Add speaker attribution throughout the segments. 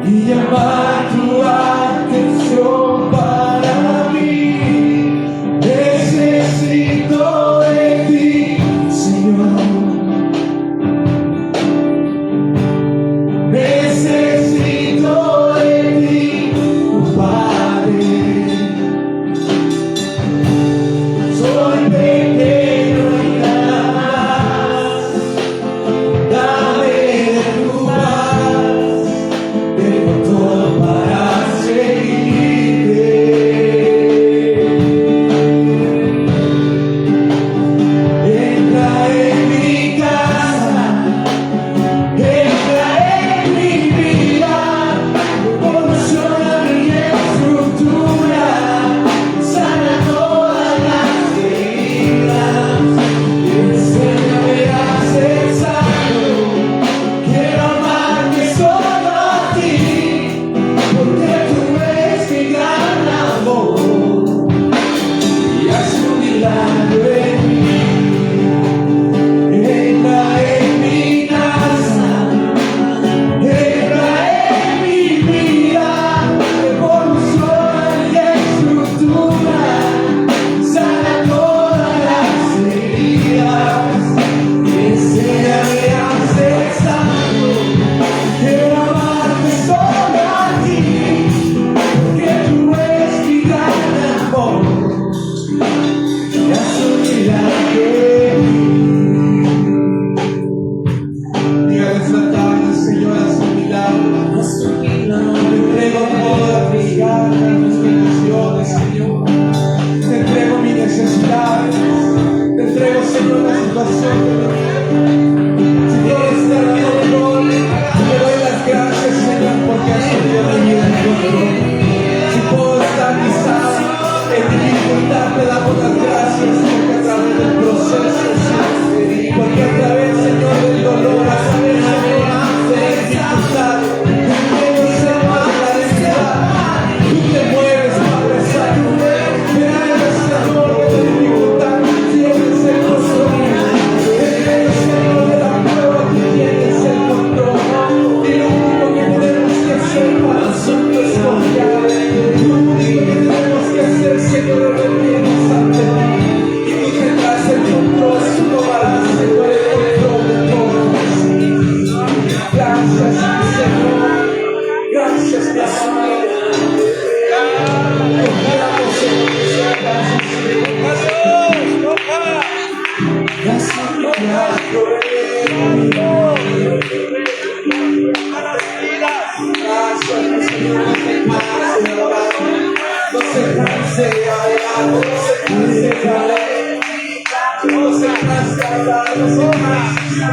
Speaker 1: y llamar tu atención para mí. Necesito de ti, Señor. Necesito de ti, Padre. Soy pequeño y nada más. Dame de tu paz. Tengo todo para seguirte. Entra en mi casa, entra en mi vida, revoluciona mi estructura, sana todas las heridas, enséñame a ser sano. Quiero amarte solo a ti, porque tú eres mi gran amor y haz un milagro en mí. Entra en mi casa, entra en mi vida, revoluciona mi estructura, sana todas las heridas, enséñame a ser sano. Quiero amarte solo a ti, porque tú eres mi gran amor y haz un milagro en mí. Dígale esta tarde, Señor, haz un milagro. Te entrego todas mis ganas, mis bendiciones, Señor. Te entrego mis necesidades. Te entrego, Señor, la situación que me vive. Si todo está en control, te doy las gracias, Señor, porque has tenido mi vida en control. Si todo está quizás en dificultad, te damos las gracias, porque a través del proceso, Señor, porque a través, Señor, del dolor, a través, Señor, de la dificultad, tú Señor, la necesidad, tú te mueves, Padre Santo. En medio, Señor, de la dificultad, tú tienes el control. En medio, Señor, de la prueba, tú tienes el control. Y lo único que tenemos que hacer, Padre Santo, es confiar. Lo único que tenemos que hacer, Señor, es rendirnos ante ti. Y tú tendrás el control, tú tomarás, Señor, el control de todo. Gracias, mi Señor. Gracias, mi Señor. Confiamos en ti, gracias, Señor. Gracias, milagro en mi vida. Gracias, mi Señor, no se canse de orar, no se canse de hablar, no se canse de hablar, no se canse de hablar, no se canse de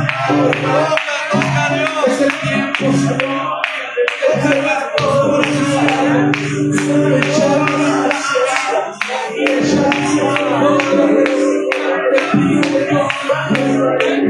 Speaker 1: hablar. Es el tiempo, Señor, de entregar todo por tus manos, de echar gracias, de echar todo lo que te pido, porque tú gracias.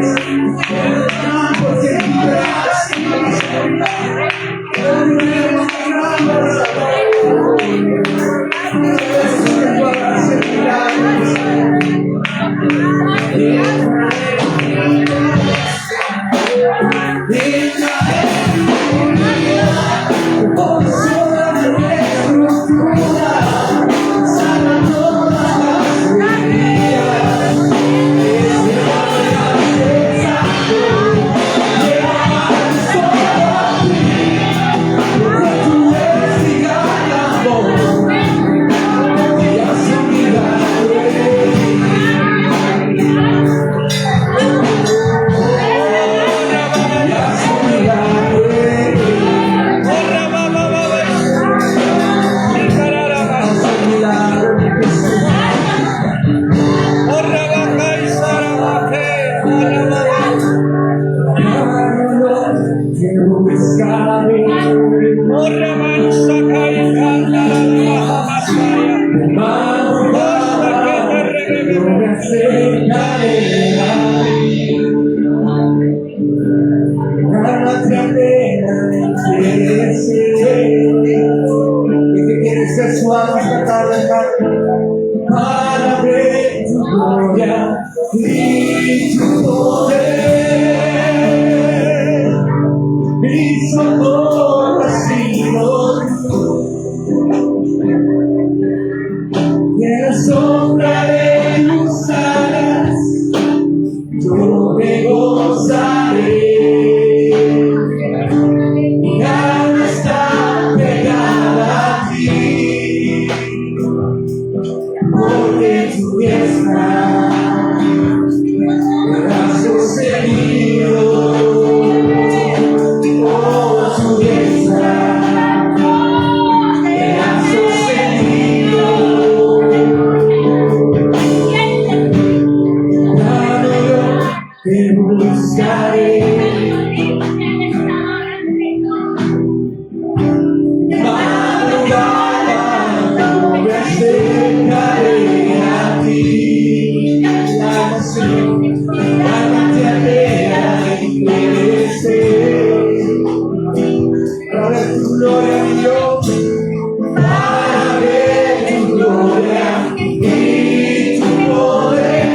Speaker 1: Para ver tu gloria y tu poder, mis ojos así sido y en la sombra de tus alas yo me gozaré. Mi alma está pegada a ti, porque tu diestra me has sostenido. Oh, tu diestra me has sostenido. Cuando yo te buscaré, para ver tu gloria, mi Dios, para ver tu gloria y tu poder.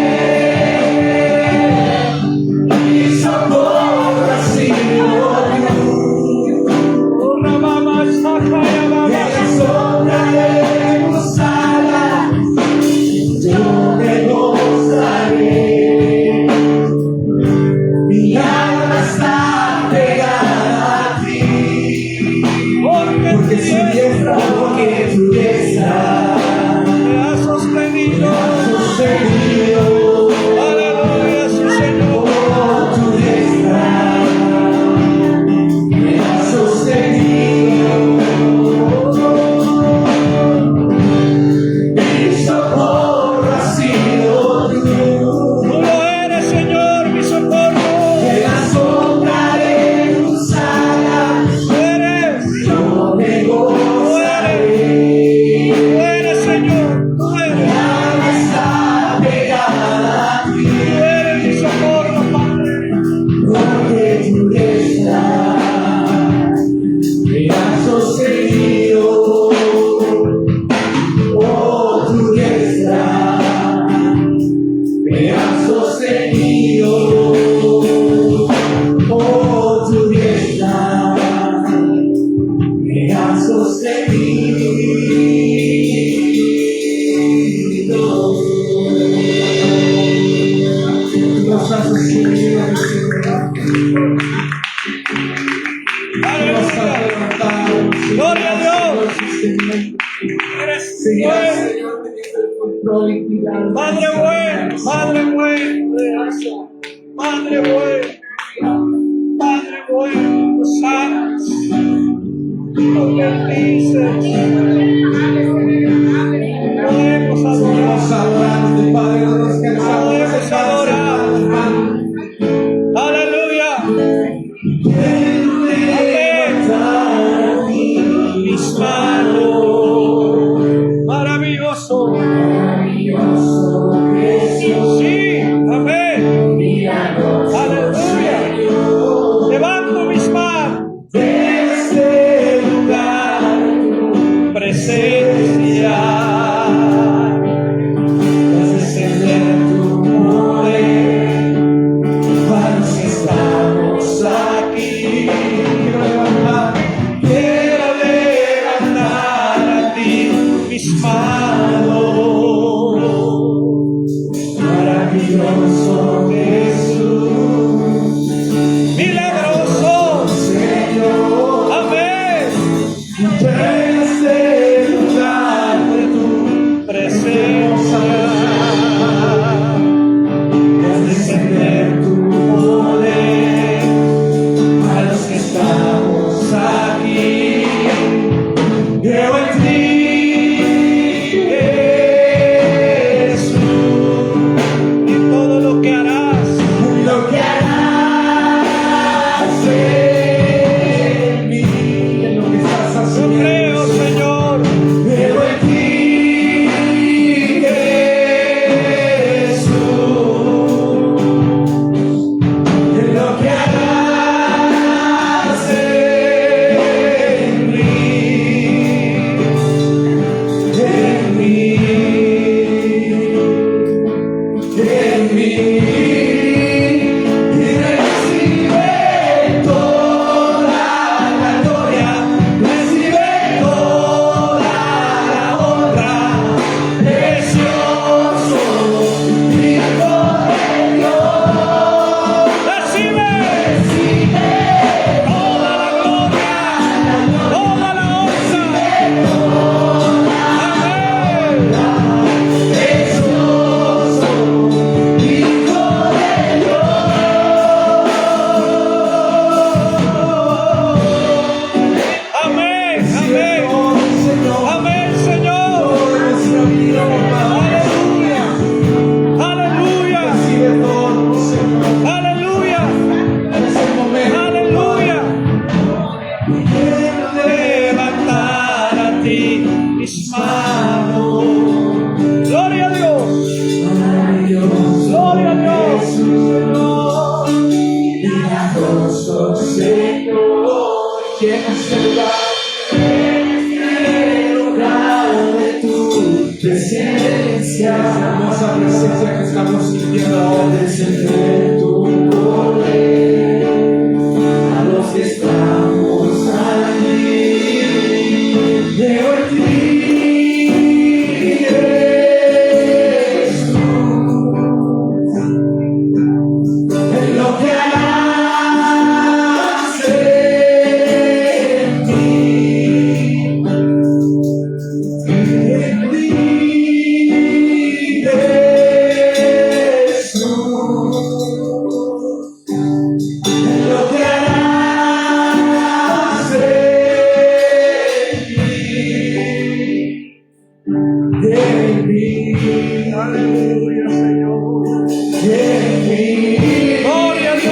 Speaker 1: Mi socorro ha sido tú. En la sombra de tus alas yo me gozaré. Mi alma está pegada a ti, porque tu diestra me ha sostenido.
Speaker 2: Aleluya, sí, Señor.
Speaker 1: Oh, tu diestra me ha sostenido. Mi socorro ha sido tú.
Speaker 2: Tú lo eres, Señor, mi socorro.
Speaker 1: En la sombra de tus alas
Speaker 2: Tú eres,
Speaker 1: yo me gozaré.
Speaker 2: tú eres, Señor, tú
Speaker 1: Mi
Speaker 2: eres.
Speaker 1: alma está pegada a ti,
Speaker 2: Tú eres mi socorro, Padre.
Speaker 1: porque tu diestra me ha sostenido. Oh, tu diestra me ha sostenido. Oh, tu diestra me ha sostenido. Nos ha sostenido, mi Señor. Nos ha
Speaker 2: Aleluya.
Speaker 1: levantado, Señor.
Speaker 2: Gloria a Dios.
Speaker 1: Nos sostiene.
Speaker 2: Eres
Speaker 1: Señor,
Speaker 2: bueno.
Speaker 1: Señor, teniendo el control y cuidado.
Speaker 2: Padre bueno, Padre bueno. Padre bueno. Padre bueno. Tú sanas. Tú bendices. Podemos adorar.
Speaker 1: Seguimos adorándote, Padre, no nos cansamos de
Speaker 2: Podemos adorar. Aleluya. Mis manos. Maravilloso. Sí, amén. Aleluya. Levanto mis manos.
Speaker 1: Desde el lugar
Speaker 2: Presente.
Speaker 1: este lugar. Presencia, esa hermosa presencia que estamos sintiendo ahora. Descender tu poder a los que estamos allí. Veo en ti, Jesús, en lo que hace en ti.
Speaker 2: Aleluya, Señor. Gloria a Dios.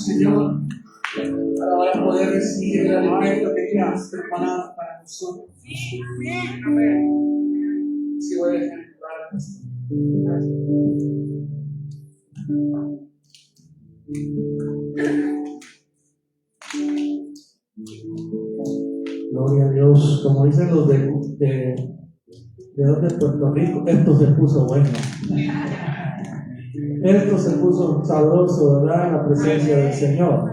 Speaker 1: Señor, para poder recibir el alimento que tienes preparado para nosotros. Sí, voy a dejar entrar. Gracias. Gloria a Dios. Como dicen los de Puerto Rico, esto se puso bueno. Esto se puso sabroso, ¿verdad? En la presencia del Señor.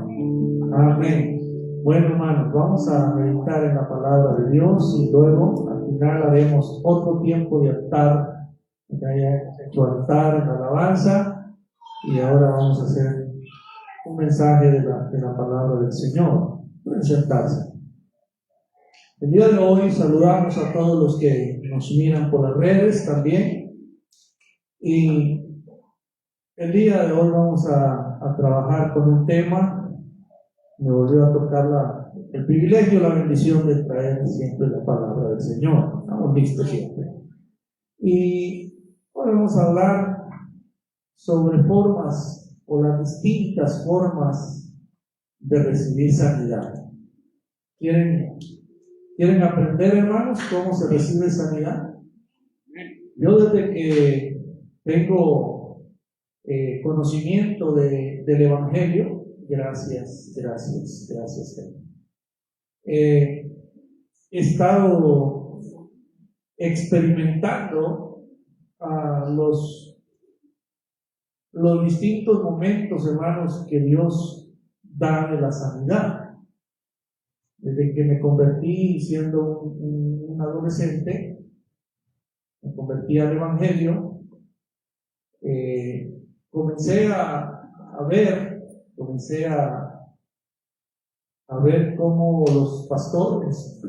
Speaker 1: Amén. Bueno, hermanos, vamos a meditar en la palabra de Dios y luego al final haremos otro tiempo de altar. Ya hemos hecho altar en alabanza y ahora vamos a hacer un mensaje de la palabra del Señor. Pueden sentarse. El día de hoy saludamos a todos los que nos miran por las redes también. Y el día de hoy vamos a trabajar con un tema. Me volvió a tocar el privilegio, la bendición de traer siempre la palabra del Señor. Estamos listos siempre. Y hoy vamos a hablar sobre formas o las distintas formas de recibir sanidad. ¿Quieren aprender, hermanos, cómo se recibe sanidad? Yo desde que tengo conocimiento del Evangelio, gracias Señor. He estado experimentando los distintos momentos, hermanos, que Dios da de la sanidad. Desde que me convertí siendo un adolescente, me convertí al Evangelio, comencé a ver cómo los pastores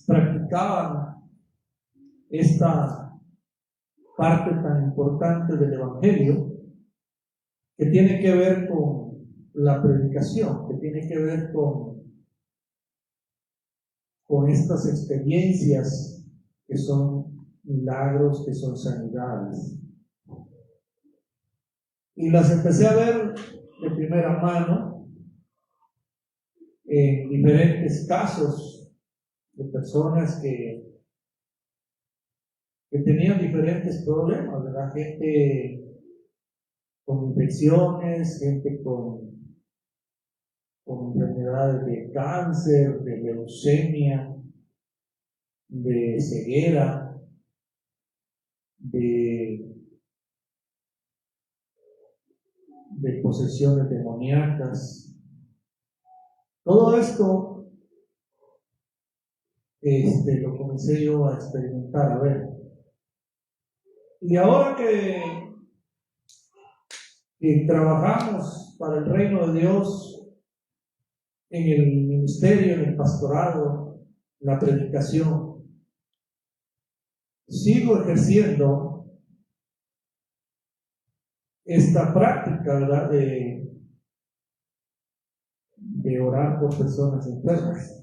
Speaker 1: practicaban esta parte tan importante del Evangelio que tiene que ver con la predicación, que tiene que ver con estas experiencias que son milagros, que son sanidades. Y las empecé a ver de primera mano en diferentes casos de personas que tenían diferentes problemas, ¿verdad? Gente con infecciones, gente con enfermedades de cáncer, de leucemia, de ceguera, de posesiones demoníacas, Todo esto lo comencé yo a experimentar, a ver. Y ahora que trabajamos para el reino de Dios en el ministerio, en el pastorado, en la predicación, sigo ejerciendo esta práctica, ¿verdad?, de orar por personas enfermas.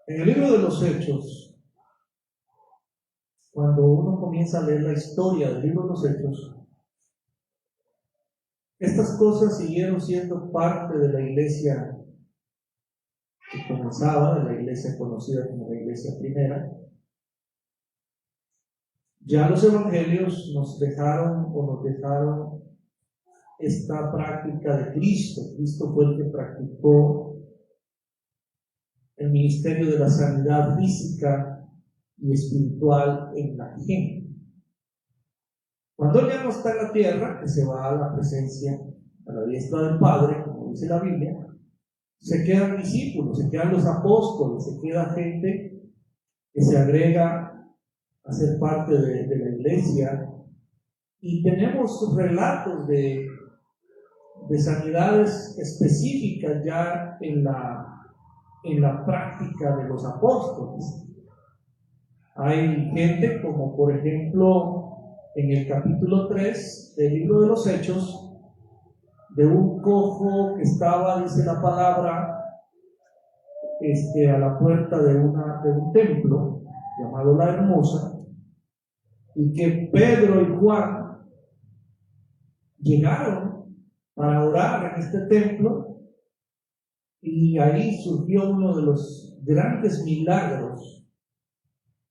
Speaker 1: En el libro de los Hechos, cuando uno comienza a leer la historia del libro de los Hechos, estas cosas siguieron siendo parte de la iglesia que comenzaba, de la iglesia conocida como la iglesia primera. Ya los evangelios nos dejaron esta práctica de Cristo. Cristo fue el que practicó el ministerio de la sanidad física y espiritual en la gente. Cuando Él ya no está en la tierra, que se va a la presencia, a la diestra del Padre, como dice la Biblia, se quedan discípulos, se quedan los apóstoles, se queda gente que se agrega a ser parte de la iglesia, y tenemos relatos de sanidades específicas ya en la práctica de los apóstoles. Hay gente como, por ejemplo, en el capítulo 3 del libro de los Hechos, de un cojo que estaba, dice la palabra, a la puerta de un templo llamado La Hermosa, y que Pedro y Juan llegaron para orar en este templo, y ahí surgió uno de los grandes milagros,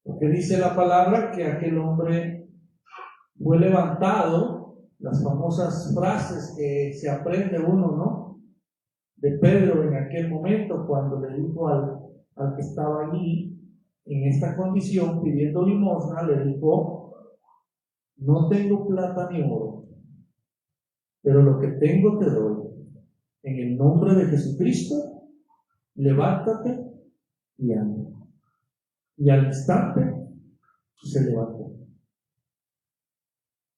Speaker 1: porque dice la palabra que aquel hombre fue levantado, las famosas frases que se aprende uno, ¿no?, de Pedro en aquel momento, cuando le dijo al que estaba allí en esta condición pidiendo limosna, le dijo: no tengo plata ni oro, pero lo que tengo te doy. En el nombre de Jesucristo, levántate y anda. Y al instante se levantó.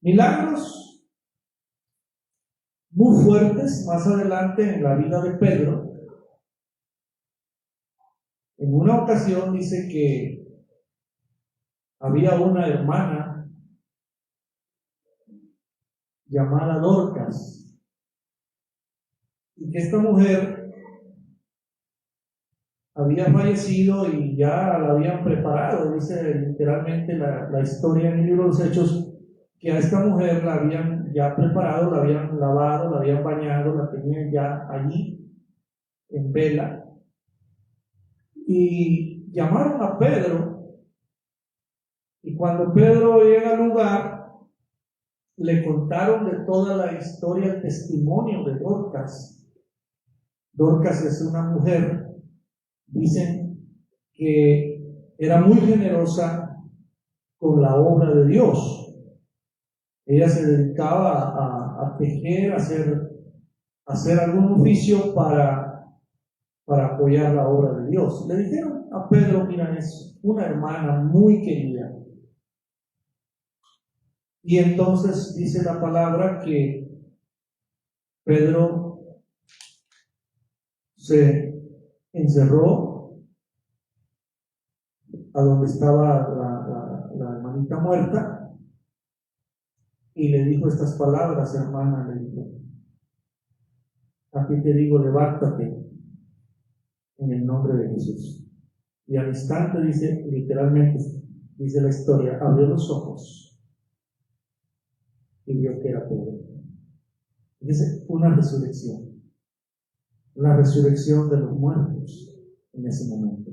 Speaker 1: Milagros muy fuertes más adelante en la vida de Pedro. En una ocasión dice que había una hermana llamada Dorcas, y que esta mujer había fallecido y ya la habían preparado. Dice literalmente la historia en el libro de los Hechos, que a esta mujer la habían ya preparado, la habían lavado, la habían bañado, la tenían ya allí en vela, y llamaron a Pedro, y cuando Pedro llega al lugar, le contaron de toda la historia, el testimonio de Dorcas. Dorcas es una mujer, dicen, que era muy generosa con la obra de Dios. Ella se dedicaba a tejer, a hacer algún oficio para apoyar la obra de Dios. Le dijeron a Pedro: mira, es una hermana muy querida. Y entonces dice la palabra que Pedro se encerró a donde estaba la hermanita muerta, y le dijo estas palabras: hermana, le dijo, aquí te digo, levántate en el nombre de Jesús. Y al instante, dice, literalmente, dice la historia, abrió los ojos y vio que era Pedro. Dice, una resurrección de los muertos en ese momento.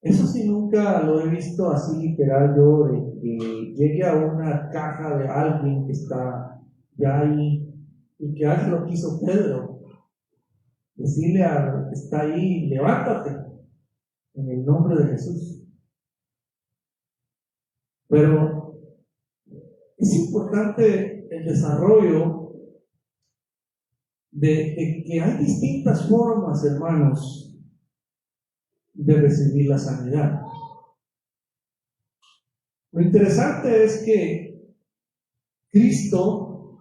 Speaker 1: Eso sí, nunca lo he visto así literal yo, de que llegue a una caja de alguien que está ya ahí y que haga lo que hizo Pedro. Decirle al que está ahí: levántate en el nombre de Jesús. Pero es importante el desarrollo de que hay distintas formas, hermanos, de recibir la sanidad. Lo interesante es que Cristo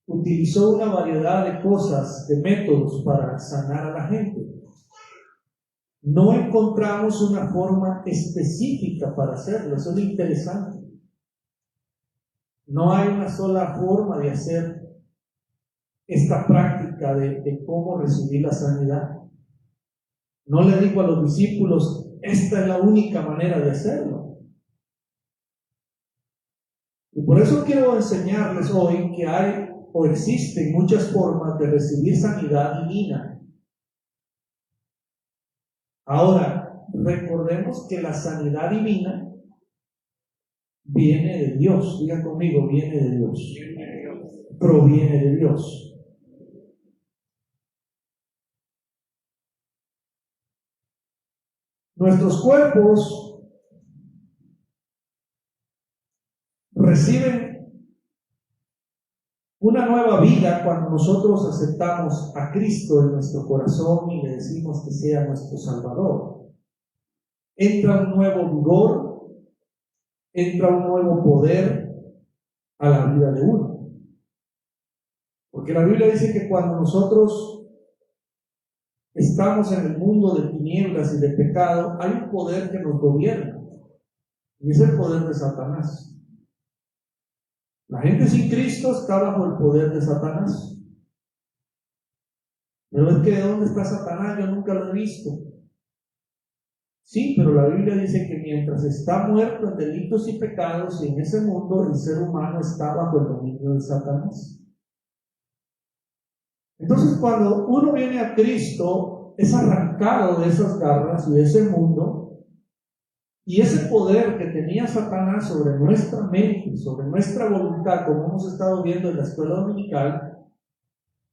Speaker 1: utilizó una variedad de cosas, de métodos para sanar a la gente. No encontramos una forma específica para hacerlo, eso es lo interesante. No hay una sola forma de hacer esta práctica de cómo recibir la sanidad. No le digo a los discípulos, esta es la única manera de hacerlo. Y por eso quiero enseñarles hoy que hay o existen muchas formas de recibir sanidad divina. Ahora, recordemos que la sanidad divina viene de Dios. Diga conmigo, viene de Dios. Proviene de Dios. Nuestros cuerpos reciben una nueva vida cuando nosotros aceptamos a Cristo en nuestro corazón y le decimos que sea nuestro Salvador. Entra un nuevo vigor, entra un nuevo poder a la vida de uno. Porque la Biblia dice que cuando nosotros estamos en el mundo de tinieblas y de pecado, hay un poder que nos gobierna, y es el poder de Satanás. La gente sin Cristo está bajo el poder de Satanás. Pero es que ¿de dónde está Satanás? Yo nunca lo he visto. Sí, pero la Biblia dice que mientras está muerto en delitos y pecados, y en ese mundo el ser humano está bajo el dominio de Satanás. Entonces, cuando uno viene a Cristo, es arrancado de esas garras y de ese mundo, y ese poder que tenía Satanás sobre nuestra mente, sobre nuestra voluntad, como hemos estado viendo en la escuela dominical,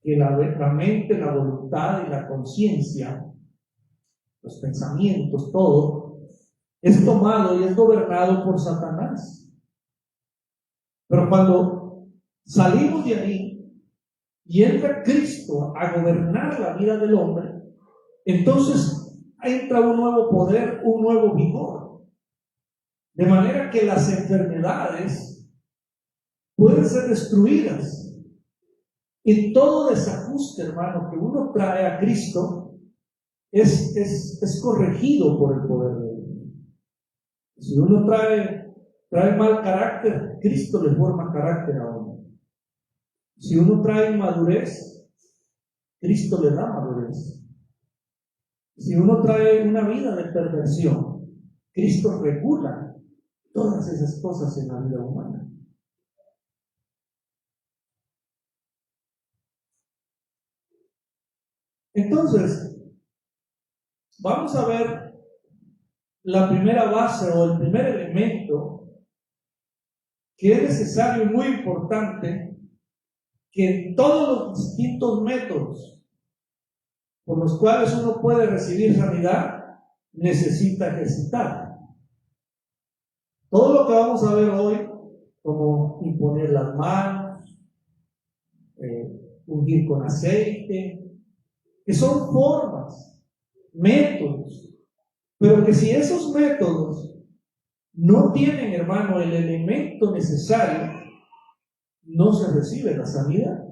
Speaker 1: que la mente, la voluntad y la conciencia, los pensamientos, todo, es tomado y es gobernado por Satanás. Pero cuando salimos de ahí y entra Cristo a gobernar la vida del hombre, entonces entra un nuevo poder, un nuevo vigor. De manera que las enfermedades pueden ser destruidas. Y todo desajuste, hermano, que uno trae a Cristo es corregido por el poder de Dios. Si uno trae mal carácter, Cristo le forma carácter a uno. Si uno trae inmadurez, Cristo le da madurez. Si uno trae una vida de perversión, Cristo regula todas esas cosas en la vida humana. Entonces, vamos a ver la primera base o el primer elemento que es necesario y muy importante, que en todos los distintos métodos por los cuales uno puede recibir sanidad, necesita ejercitar. Todo lo que vamos a ver hoy, como imponer las manos, ungir con aceite, que son formas, métodos, pero que si esos métodos no tienen, hermano, el elemento necesario, no se recibe la sanidad.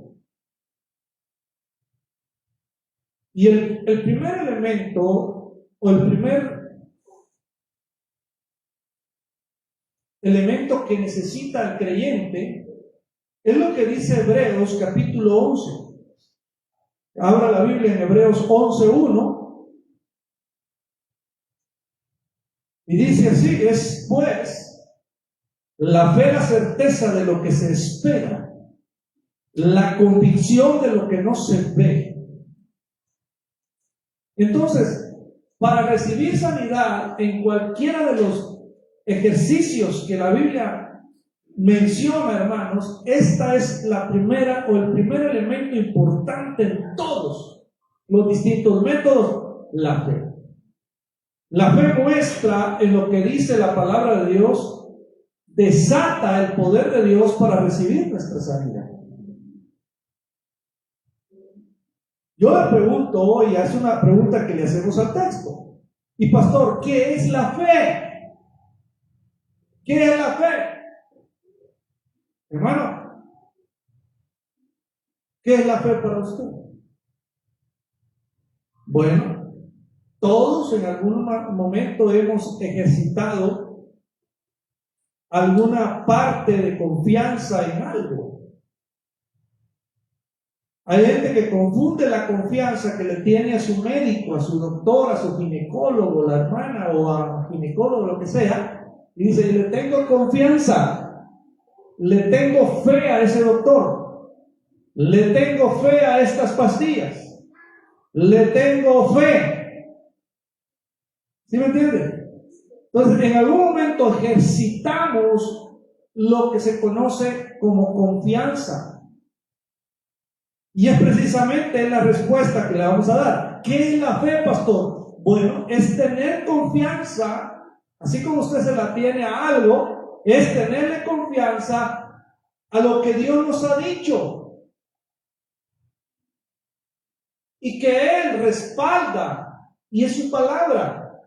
Speaker 1: Y el primer elemento, o el primer elemento que necesita el creyente, es lo que dice Hebreos capítulo 11. Abra la Biblia en Hebreos 11:1 y dice así: es pues la fe, la certeza de lo que se espera, la convicción de lo que no se ve. Entonces, para recibir sanidad en cualquiera de los ejercicios que la Biblia menciona, hermanos, esta es la primera o el primer elemento importante en todos los distintos métodos: la fe. La fe muestra en lo que dice la palabra de Dios desata el poder de Dios para recibir nuestra sanidad. Yo le pregunto hoy, es una pregunta que le hacemos al texto. Y pastor, ¿qué es la fe? ¿Qué es la fe? Hermano, ¿qué es la fe para usted? Bueno, todos en algún momento hemos ejercitado alguna parte de confianza en algo. Hay gente que confunde la confianza que le tiene a su médico, a su doctor, a su ginecólogo, la hermana o a ginecólogo, lo que sea, y dice, le tengo confianza, le tengo fe a ese doctor, le tengo fe a estas pastillas, le tengo fe. ¿Sí me entiende? Entonces, en algún momento ejercitamos lo que se conoce como confianza. Y es precisamente la respuesta que le vamos a dar. ¿Qué es la fe, pastor? Bueno, es tener confianza, así como usted se la tiene a algo, es tenerle confianza a lo que Dios nos ha dicho. Y que Él respalda, y es su palabra.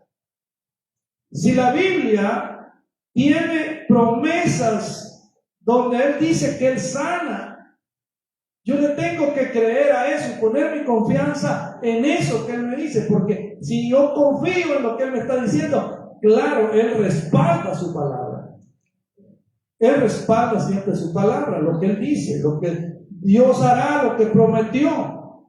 Speaker 1: Si la Biblia tiene promesas donde Él dice que Él sana, yo le tengo que creer a eso, poner mi confianza en eso que Él me dice, porque si yo confío en lo que Él me está diciendo, claro, Él respalda su palabra. Él respalda siempre su palabra, lo que Él dice, lo que Dios hará, lo que prometió.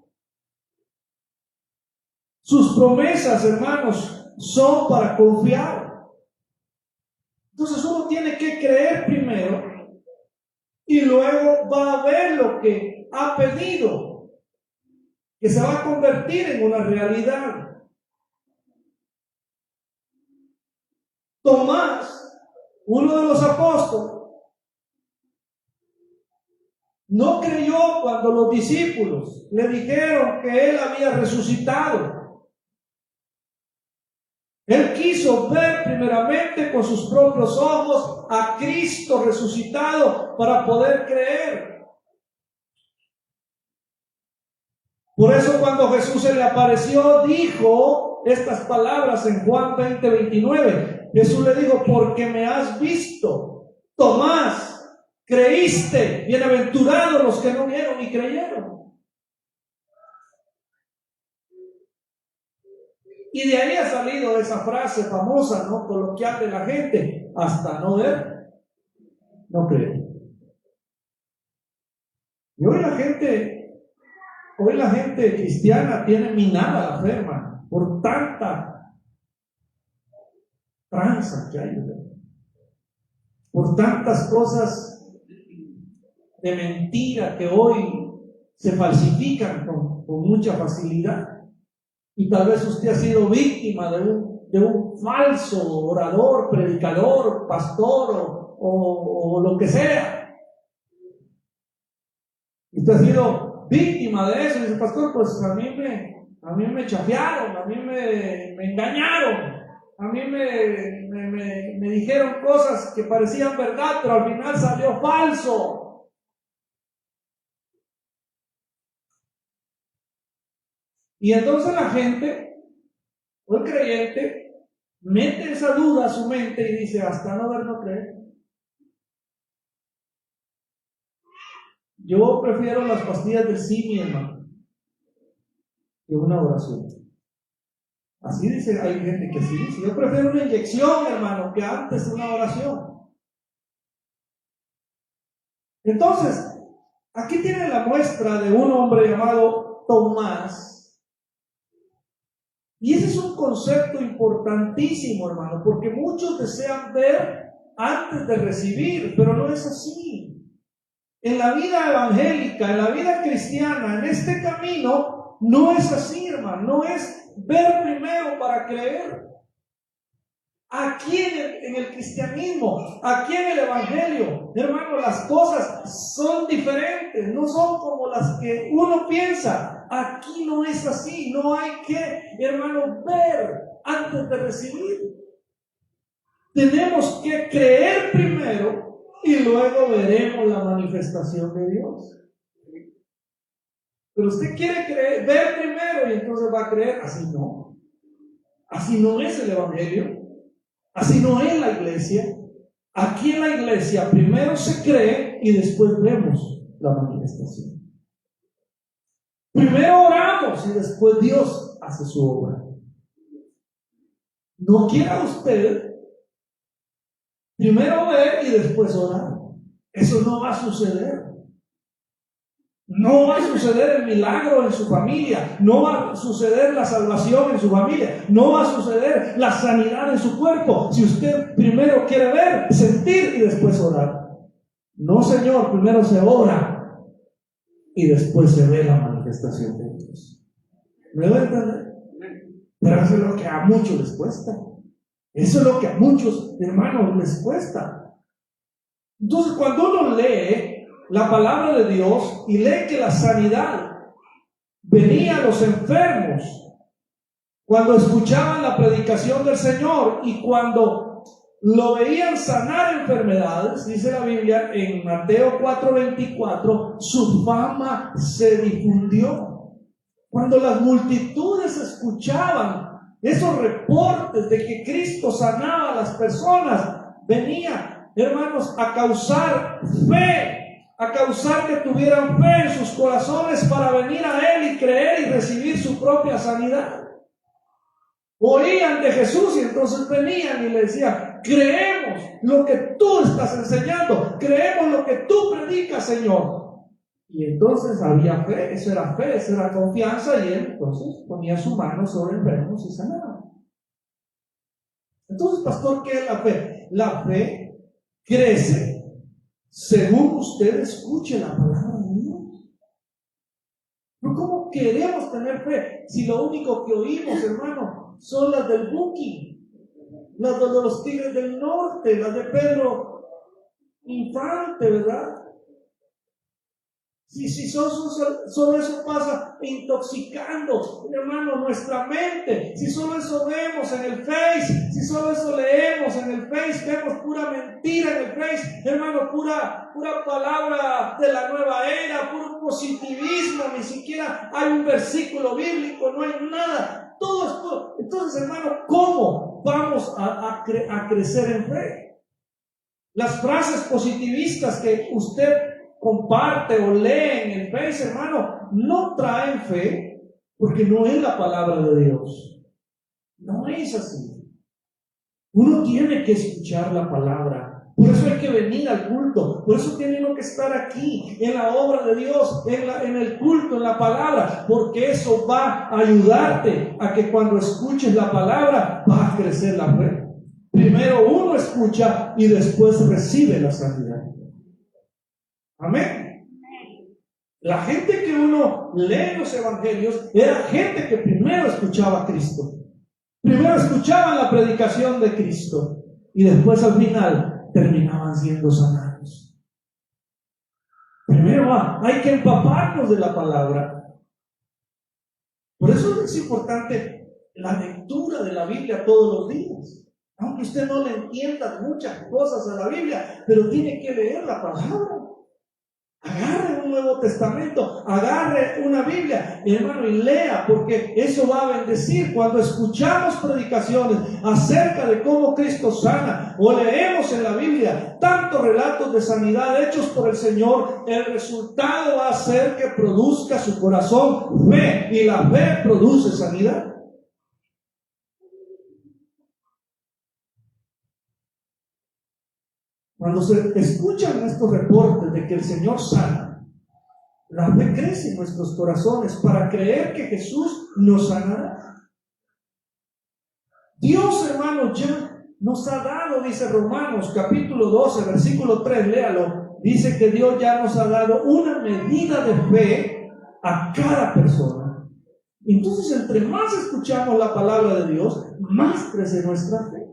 Speaker 1: Sus promesas, hermanos, son para confiar. Entonces uno tiene que creer primero y luego va a ver lo que ha pedido, que se va a convertir en una realidad. Tomás, uno de los apóstoles, no creyó cuando los discípulos le dijeron que Él había resucitado. Él quiso ver primeramente con sus propios ojos a Cristo resucitado para poder creer. Por eso cuando Jesús se le apareció, dijo estas palabras en Juan 20:29. Jesús le dijo, porque me has visto, Tomás, creíste, bienaventurados los que no vieron y creyeron. Y de ahí ha salido esa frase famosa, ¿no?, coloquial de la gente, hasta no ver, no creer. Y hoy la gente cristiana tiene minada la fe, hermano, por tanta tranza que hay, por tantas cosas de mentira que hoy se falsifican con mucha facilidad. Y tal vez usted ha sido víctima de un falso orador, predicador, pastor o lo que sea. Y usted ha sido víctima de eso. Y dice, pastor, pues a mí me chapearon, a mí me engañaron, a mí me dijeron cosas que parecían verdad, pero al final salió falso. Y entonces la gente, o el creyente, mete esa duda a su mente y dice, hasta no ver, no creer. Yo prefiero las pastillas del simio, hermano, que una oración. Así dice, hay gente que así dice. Yo prefiero una inyección, hermano, que antes una oración. Entonces, aquí tienen la muestra de un hombre llamado Tomás. Y ese es un concepto importantísimo, hermano, porque muchos desean ver antes de recibir, pero no es así. En la vida evangélica, en la vida cristiana, en este camino, no es así, hermano. No es ver primero para creer. Aquí en el cristianismo, aquí en el evangelio, hermano, las cosas son diferentes, no son como las que uno piensa. Aquí no es así, no hay que, hermano, ver antes de recibir. Tenemos que creer primero y luego veremos la manifestación de Dios. Pero usted quiere ver primero y entonces va a creer. Así no. Así no es el Evangelio. Así no es la iglesia. Aquí en la iglesia primero se cree y después vemos la manifestación. Primero oramos y después Dios hace su obra. No quiera usted primero ver y después orar. Eso no va a suceder. No va a suceder el milagro en su familia, no va a suceder la salvación en su familia, no va a suceder la sanidad en su cuerpo si usted primero quiere ver, sentir y después orar. No, Señor, primero se ora y después se ve la manifestación de Dios. ¿Me va a entender? Pero eso es lo que a muchos les cuesta. Eso es lo que a muchos hermanos les cuesta. Entonces, cuando uno lee la palabra de Dios y lee que la sanidad venía a los enfermos cuando escuchaban la predicación del Señor y cuando lo veían sanar enfermedades, dice la Biblia en Mateo 4:24, su fama se difundió. Cuando las multitudes escuchaban esos reportes de que Cristo sanaba a las personas, venía, hermanos, a causar fe, a causar que tuvieran fe en sus corazones para venir a Él y creer y recibir su propia sanidad. Oían de Jesús y entonces venían y le decían: creemos lo que tú estás enseñando, creemos lo que tú predicas, Señor. Y entonces había fe, eso era confianza, y Él entonces ponía su mano sobre enfermos y sanaba. Entonces, pastor, ¿qué es la fe? La fe crece según usted escuche la palabra de Dios. Pero ¿cómo queremos tener fe si lo único que oímos, hermano, son las del Buki, las de los Tigres del Norte, las de Pedro Infante, ¿verdad? Si solo eso pasa intoxicando, hermano, nuestra mente. Si solo eso vemos en el Face, si solo eso leemos en el Face, vemos pura mentira en el Face, hermano, pura palabra de la nueva era, puro positivismo, ni siquiera hay un versículo bíblico, no hay nada. Todo esto. Entonces, hermano, ¿cómo vamos a crecer en fe? Las frases positivistas que usted comparte o lee en el Face, hermano, no traen fe, porque no es la palabra de Dios. No es así. Uno tiene que escuchar la palabra. Por eso hay que venir al culto. Por eso tiene uno que estar aquí en la obra de Dios, en el culto, en la palabra, porque eso va a ayudarte a que cuando escuches la palabra va a crecer la fe. Primero uno escucha y después recibe la sanidad. Amén. La gente que uno lee en los evangelios era gente que primero escuchaba a Cristo, primero escuchaban la predicación de Cristo y después al final terminaban siendo sanados. Primero hay que empaparnos de la palabra. Por eso es importante la lectura de la Biblia todos los días. Aunque usted no le entienda muchas cosas a la Biblia, pero tiene que leer la palabra. Agarre un Nuevo Testamento, agarre una Biblia, hermano, y lea, porque eso va a bendecir. Cuando escuchamos predicaciones acerca de cómo Cristo sana, o leemos en la Biblia tantos relatos de sanidad hechos por el Señor, el resultado va a ser que produzca su corazón fe, y la fe produce sanidad. Cuando se escuchan estos reportes de que el Señor sana, la fe crece en nuestros corazones para creer que Jesús nos sanará. Dios, hermano, ya nos ha dado, dice Romanos capítulo 12, versículo 3, léalo. Dice que Dios ya nos ha dado una medida de fe a cada persona. Entonces, entre más escuchamos la palabra de Dios, más crece nuestra fe.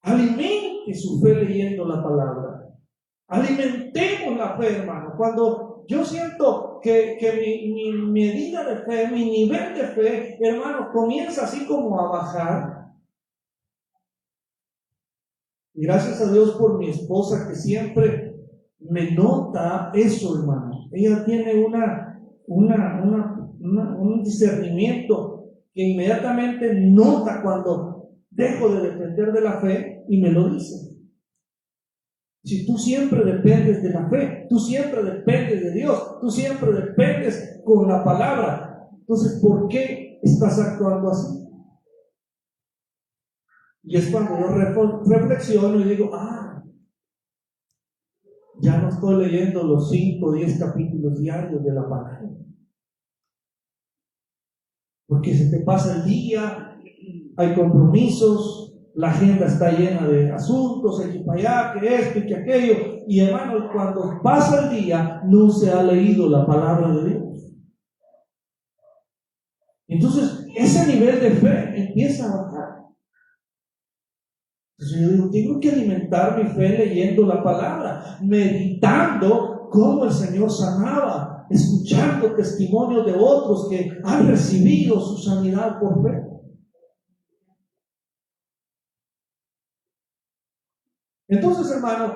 Speaker 1: Alimente su fe leyendo la palabra. Alimentemos la fe, hermano. Cuando yo siento que mi medida de fe, mi nivel de fe, hermano, comienza así como a bajar, Y gracias a Dios por mi esposa que siempre me nota eso, hermano. Ella tiene un discernimiento que inmediatamente nota cuando dejo de depender de la fe y me lo dice. Si tú siempre dependes de la fe, tú siempre dependes de Dios, tú siempre dependes con la palabra, entonces ¿por qué estás actuando así? Y es cuando yo reflexiono y digo, ya no estoy leyendo los 5 o 10 capítulos diarios de la palabra. Porque se te pasa el día, hay compromisos, la agenda está llena de asuntos, hay que ir para allá, que esto y que aquello. Y hermano, cuando pasa el día, no se ha leído la palabra de Dios. Entonces, ese nivel de fe empieza a bajar. Entonces yo digo, tengo que alimentar mi fe leyendo la palabra, meditando cómo el Señor sanaba, escuchando testimonios de otros que han recibido su sanidad por fe. Entonces, hermano,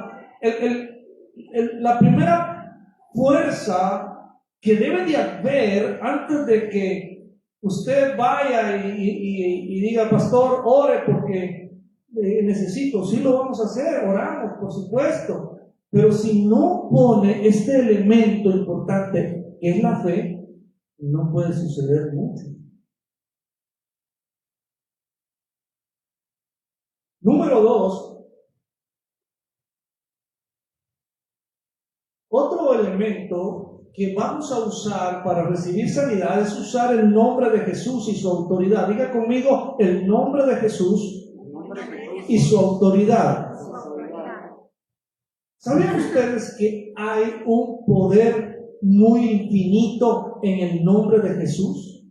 Speaker 1: la primera fuerza que debe de haber antes de que usted vaya y diga, pastor, ore porque necesito, sí lo vamos a hacer, oramos, por supuesto, pero si no pone este elemento importante que es la fe, no puede suceder mucho. Número 2, otro elemento que vamos a usar para recibir sanidad es usar el nombre de Jesús y su autoridad. Diga conmigo, el nombre de Jesús y su autoridad. ¿Sabían ustedes que hay un poder muy infinito en el nombre de Jesús?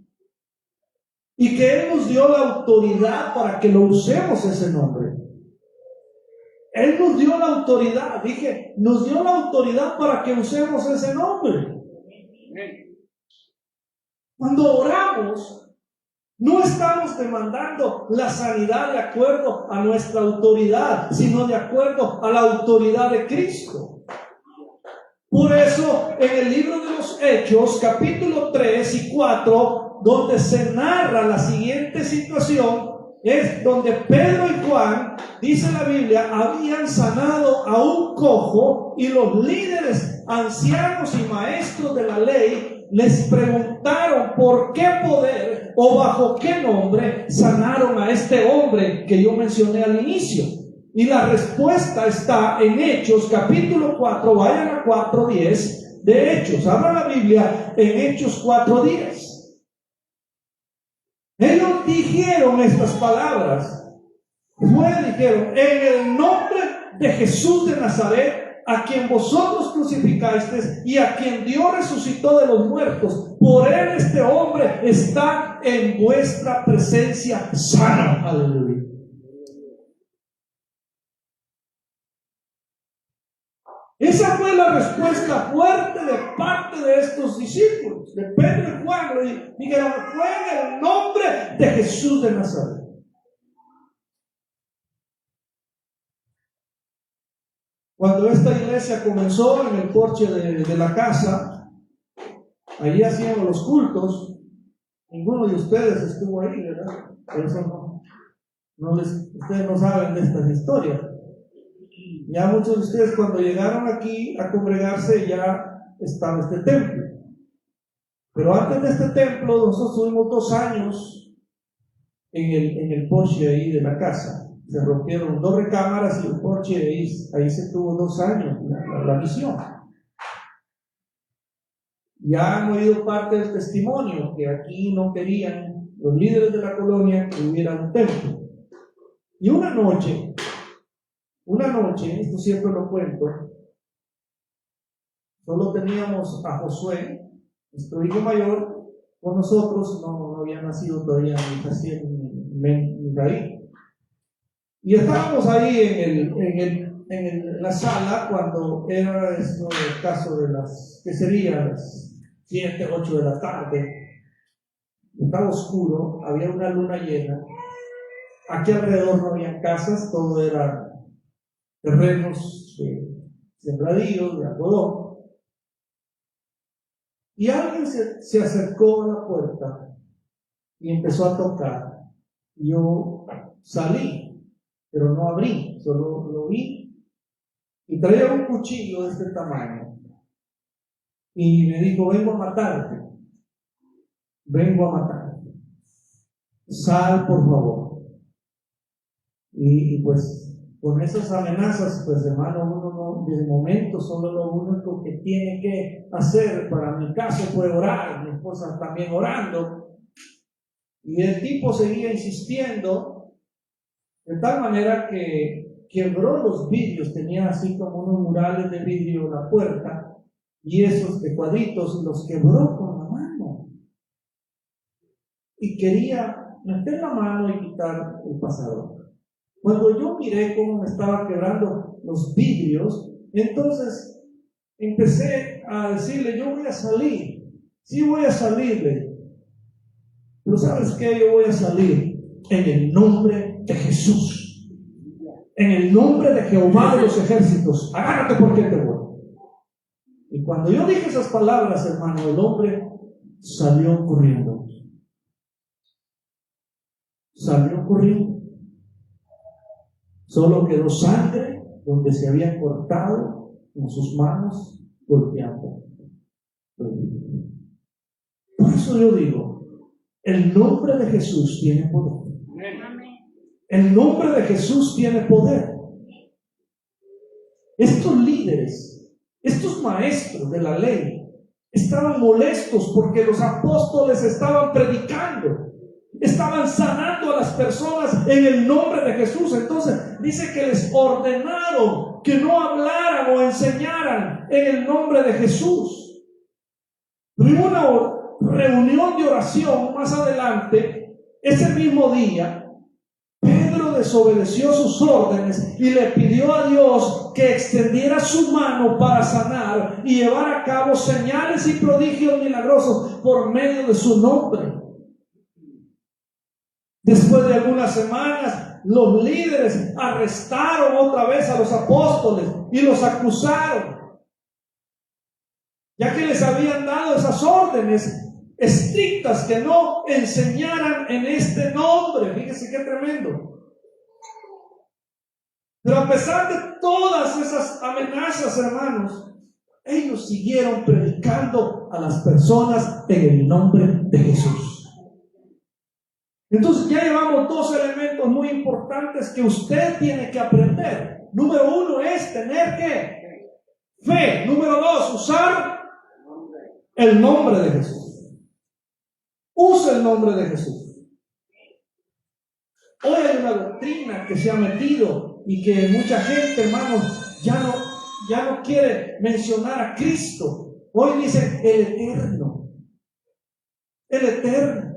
Speaker 1: Y que Él nos dio la autoridad para que lo usemos ese nombre. Él nos dio la autoridad, nos dio la autoridad para que usemos ese nombre. Cuando oramos, no estamos demandando la sanidad de acuerdo a nuestra autoridad, sino de acuerdo a la autoridad de Cristo. Por eso, en el libro de los Hechos, capítulo 3 y 4, donde se narra la siguiente situación, es donde Pedro y Juan, dice la Biblia, habían sanado a un cojo y los líderes, ancianos y maestros de la ley les preguntaron por qué poder o bajo qué nombre sanaron a este hombre que yo mencioné al inicio. Y la respuesta está en Hechos capítulo 4, vayan a 4:10 de Hechos. Abra la Biblia en Hechos 4:10. Ellos dijeron estas palabras. Dijeron, en el nombre de Jesús de Nazaret, a quien vosotros crucificasteis y a quien Dios resucitó de los muertos, por él este hombre está en vuestra presencia sano. Aleluya. Esa fue la respuesta fuerte de parte de estos discípulos, de Pedro y Juan. Dijeron, fue en el nombre de Jesús de Nazaret. Cuando esta iglesia comenzó en el porche de la casa, allí hacíamos los cultos. Ninguno de ustedes estuvo ahí, ¿verdad? Por eso ustedes no saben de estas historias. Ya muchos de ustedes cuando llegaron aquí a congregarse ya estaba este templo. Pero antes de este templo nosotros tuvimos 2 años en el porche ahí de la casa. Se rompieron 2 recámaras y un porche, ahí se tuvo 2 años la misión. Ya han oído parte del testimonio que aquí no querían los líderes de la colonia que hubiera un templo. Y una noche, esto siempre lo cuento, solo teníamos a Josué, nuestro hijo mayor, con nosotros, no había nacido todavía ni Jaciel ni David. Y estábamos ahí en la sala cuando era esto el caso de que sería las 7, 8 de la tarde. Estaba oscuro, había una luna llena. Aquí alrededor no había casas, todo era terrenos de sembradíos, de algodón. Y alguien se acercó a la puerta y empezó a tocar. Yo salí, pero no abrí, solo lo vi. Y traía un cuchillo de este tamaño. Y me dijo, vengo a matarte. Vengo a matarte. Sal, por favor. Y pues con esas amenazas, pues hermano, uno no, de momento solo lo único que tiene que hacer, para mi caso fue orar, mi esposa también orando, y el tipo seguía insistiendo, de tal manera que quebró los vidrios, tenía así como unos murales de vidrio la puerta, y esos de cuadritos los quebró con la mano, y quería meter la mano y quitar el pasador. Cuando yo miré cómo me estaba quebrando los vidrios, entonces empecé a decirle, yo voy a salir, sí voy a salirle, pero ¿sabes qué? Yo voy a salir en el nombre de Jesús, en el nombre de Jehová de los ejércitos, agárrate porque te voy. Y cuando yo dije esas palabras, hermano, el hombre salió corriendo. Salió corriendo. Solo quedó sangre donde se había cortado con sus manos golpeando. Por eso yo digo, el nombre de Jesús tiene poder. El nombre de Jesús tiene poder. Estos líderes, estos maestros de la ley, estaban molestos porque los apóstoles estaban predicando, estaban sanando a las personas en el nombre de Jesús. Entonces dice que les ordenaron que no hablaran o enseñaran en el nombre de Jesús. Pero una reunión de oración más adelante, ese mismo día, Pedro desobedeció sus órdenes y le pidió a Dios que extendiera su mano para sanar y llevar a cabo señales y prodigios milagrosos por medio de su nombre. Después de algunas semanas, los líderes arrestaron otra vez a los apóstoles y los acusaron, ya que les habían dado esas órdenes estrictas que no enseñaran en este nombre. Fíjense qué tremendo. Pero a pesar de todas esas amenazas, hermanos, ellos siguieron predicando a las personas en el nombre de Jesús. Entonces ya llevamos dos elementos muy importantes que usted tiene que aprender. Número uno es tener ¿qué? Fe. Número dos, usar el nombre de Jesús. Usa el nombre de Jesús. Hoy hay una doctrina que se ha metido y que mucha gente, hermanos, ya no quiere mencionar a Cristo. Hoy dicen el eterno. El eterno.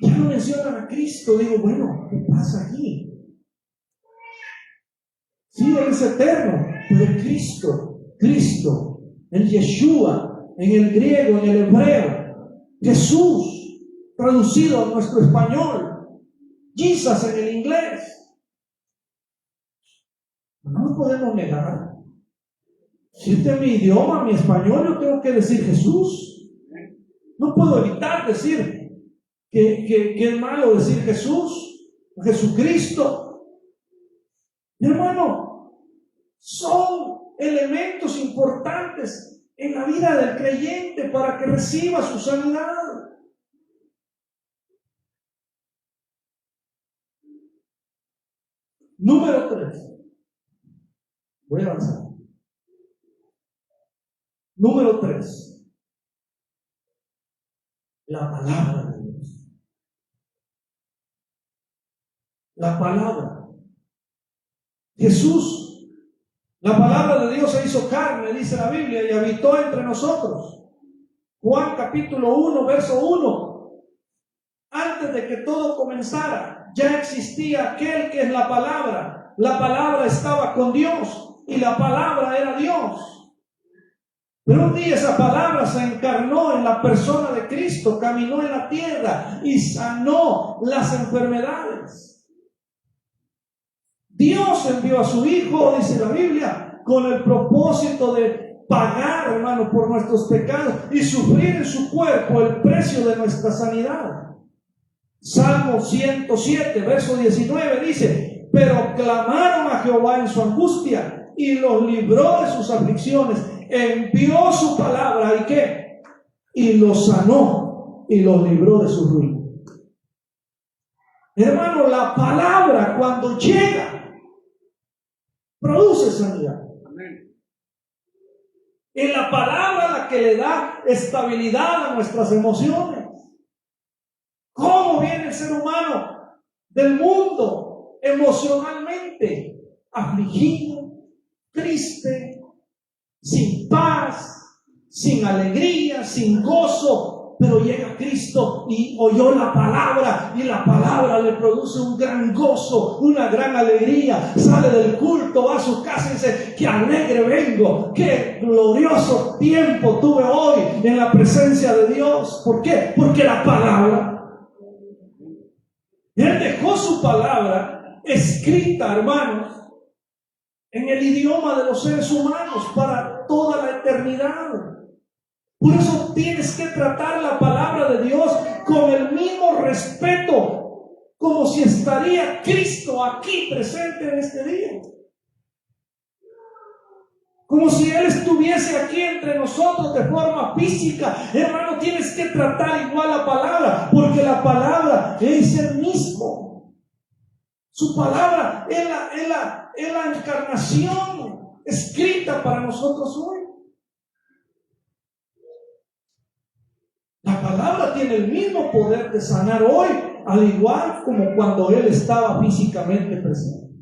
Speaker 1: Ya no mencionan a Cristo. Digo, bueno, ¿qué pasa aquí? Sí, Él es eterno, pero Cristo, el Yeshua, en el griego, en el hebreo, Jesús, traducido a nuestro español, Jesus en el inglés. No lo podemos negar. Si este es mi idioma, mi español, yo tengo que decir Jesús. No puedo evitar decir que es malo decir Jesús, Jesucristo. Mi hermano, son elementos importantes en la vida del creyente para que reciba su sanidad. Número 3. Voy a avanzar. Número 3. La palabra de Dios. La palabra. Jesús, la palabra de Dios se hizo carne, dice la Biblia, y habitó entre nosotros. Juan capítulo 1, verso 1. Antes de que todo comenzara, ya existía aquel que es la palabra. La palabra estaba con Dios y la palabra era Dios. Pero un día esa palabra se encarnó en la persona de Cristo, caminó en la tierra y sanó las enfermedades.
Speaker 3: Dios envió a su Hijo, dice la Biblia, con el propósito de pagar, hermano, por nuestros pecados y sufrir en su cuerpo el precio de nuestra sanidad. Salmo 107, verso 19 dice: pero clamaron a Jehová en su angustia y los libró de sus aflicciones. Envió su palabra y ¿qué? Y los sanó y los libró de su ruina. Hermano, la palabra cuando llega produce sanidad. Es la palabra la que le da estabilidad a nuestras emociones. ¿Cómo viene el ser humano del mundo emocionalmente? Afligido, triste, sin paz, sin alegría, sin gozo. Pero llega Cristo y oyó la palabra, y la palabra le produce un gran gozo, una gran alegría. Sale del culto, va a su casa y dice: qué alegre vengo, qué glorioso tiempo tuve hoy en la presencia de Dios. ¿Por qué? Porque la palabra, Él dejó su palabra escrita, hermanos, en el idioma de los seres humanos para toda la eternidad. Por eso tienes que tratar la palabra de Dios con el mismo respeto, como si estaría Cristo aquí presente en este día. Como si Él estuviese aquí entre nosotros de forma física. Hermano, tienes que tratar igual la palabra, porque la palabra es el mismo. Su palabra es la encarnación escrita para nosotros hoy. La palabra tiene el mismo poder de sanar hoy, al igual como cuando Él estaba físicamente presente.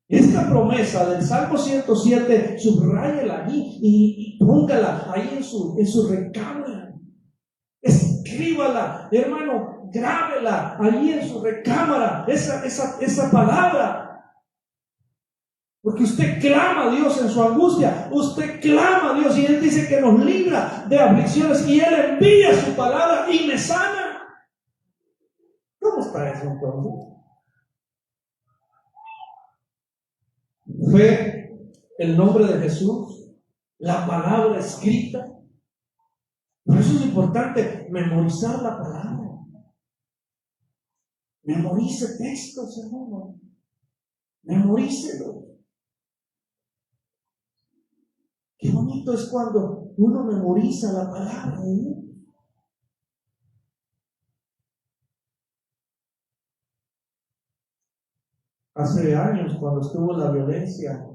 Speaker 3: Esta promesa del Salmo 107, subráyela allí y póngala ahí en su recámara. Escríbala, hermano, grábela allí en su recámara, esa palabra. Porque usted clama a Dios en su angustia, usted clama a Dios y Él dice que nos libra de aflicciones y Él envía su palabra y me sana. ¿Cómo está eso entonces? Fe, el nombre de Jesús, la palabra escrita. Por eso es importante memorizar la palabra. Memorice textos, hermano. Memorícelo. Qué bonito es cuando uno memoriza la palabra de Dios. Hace años, cuando estuvo la violencia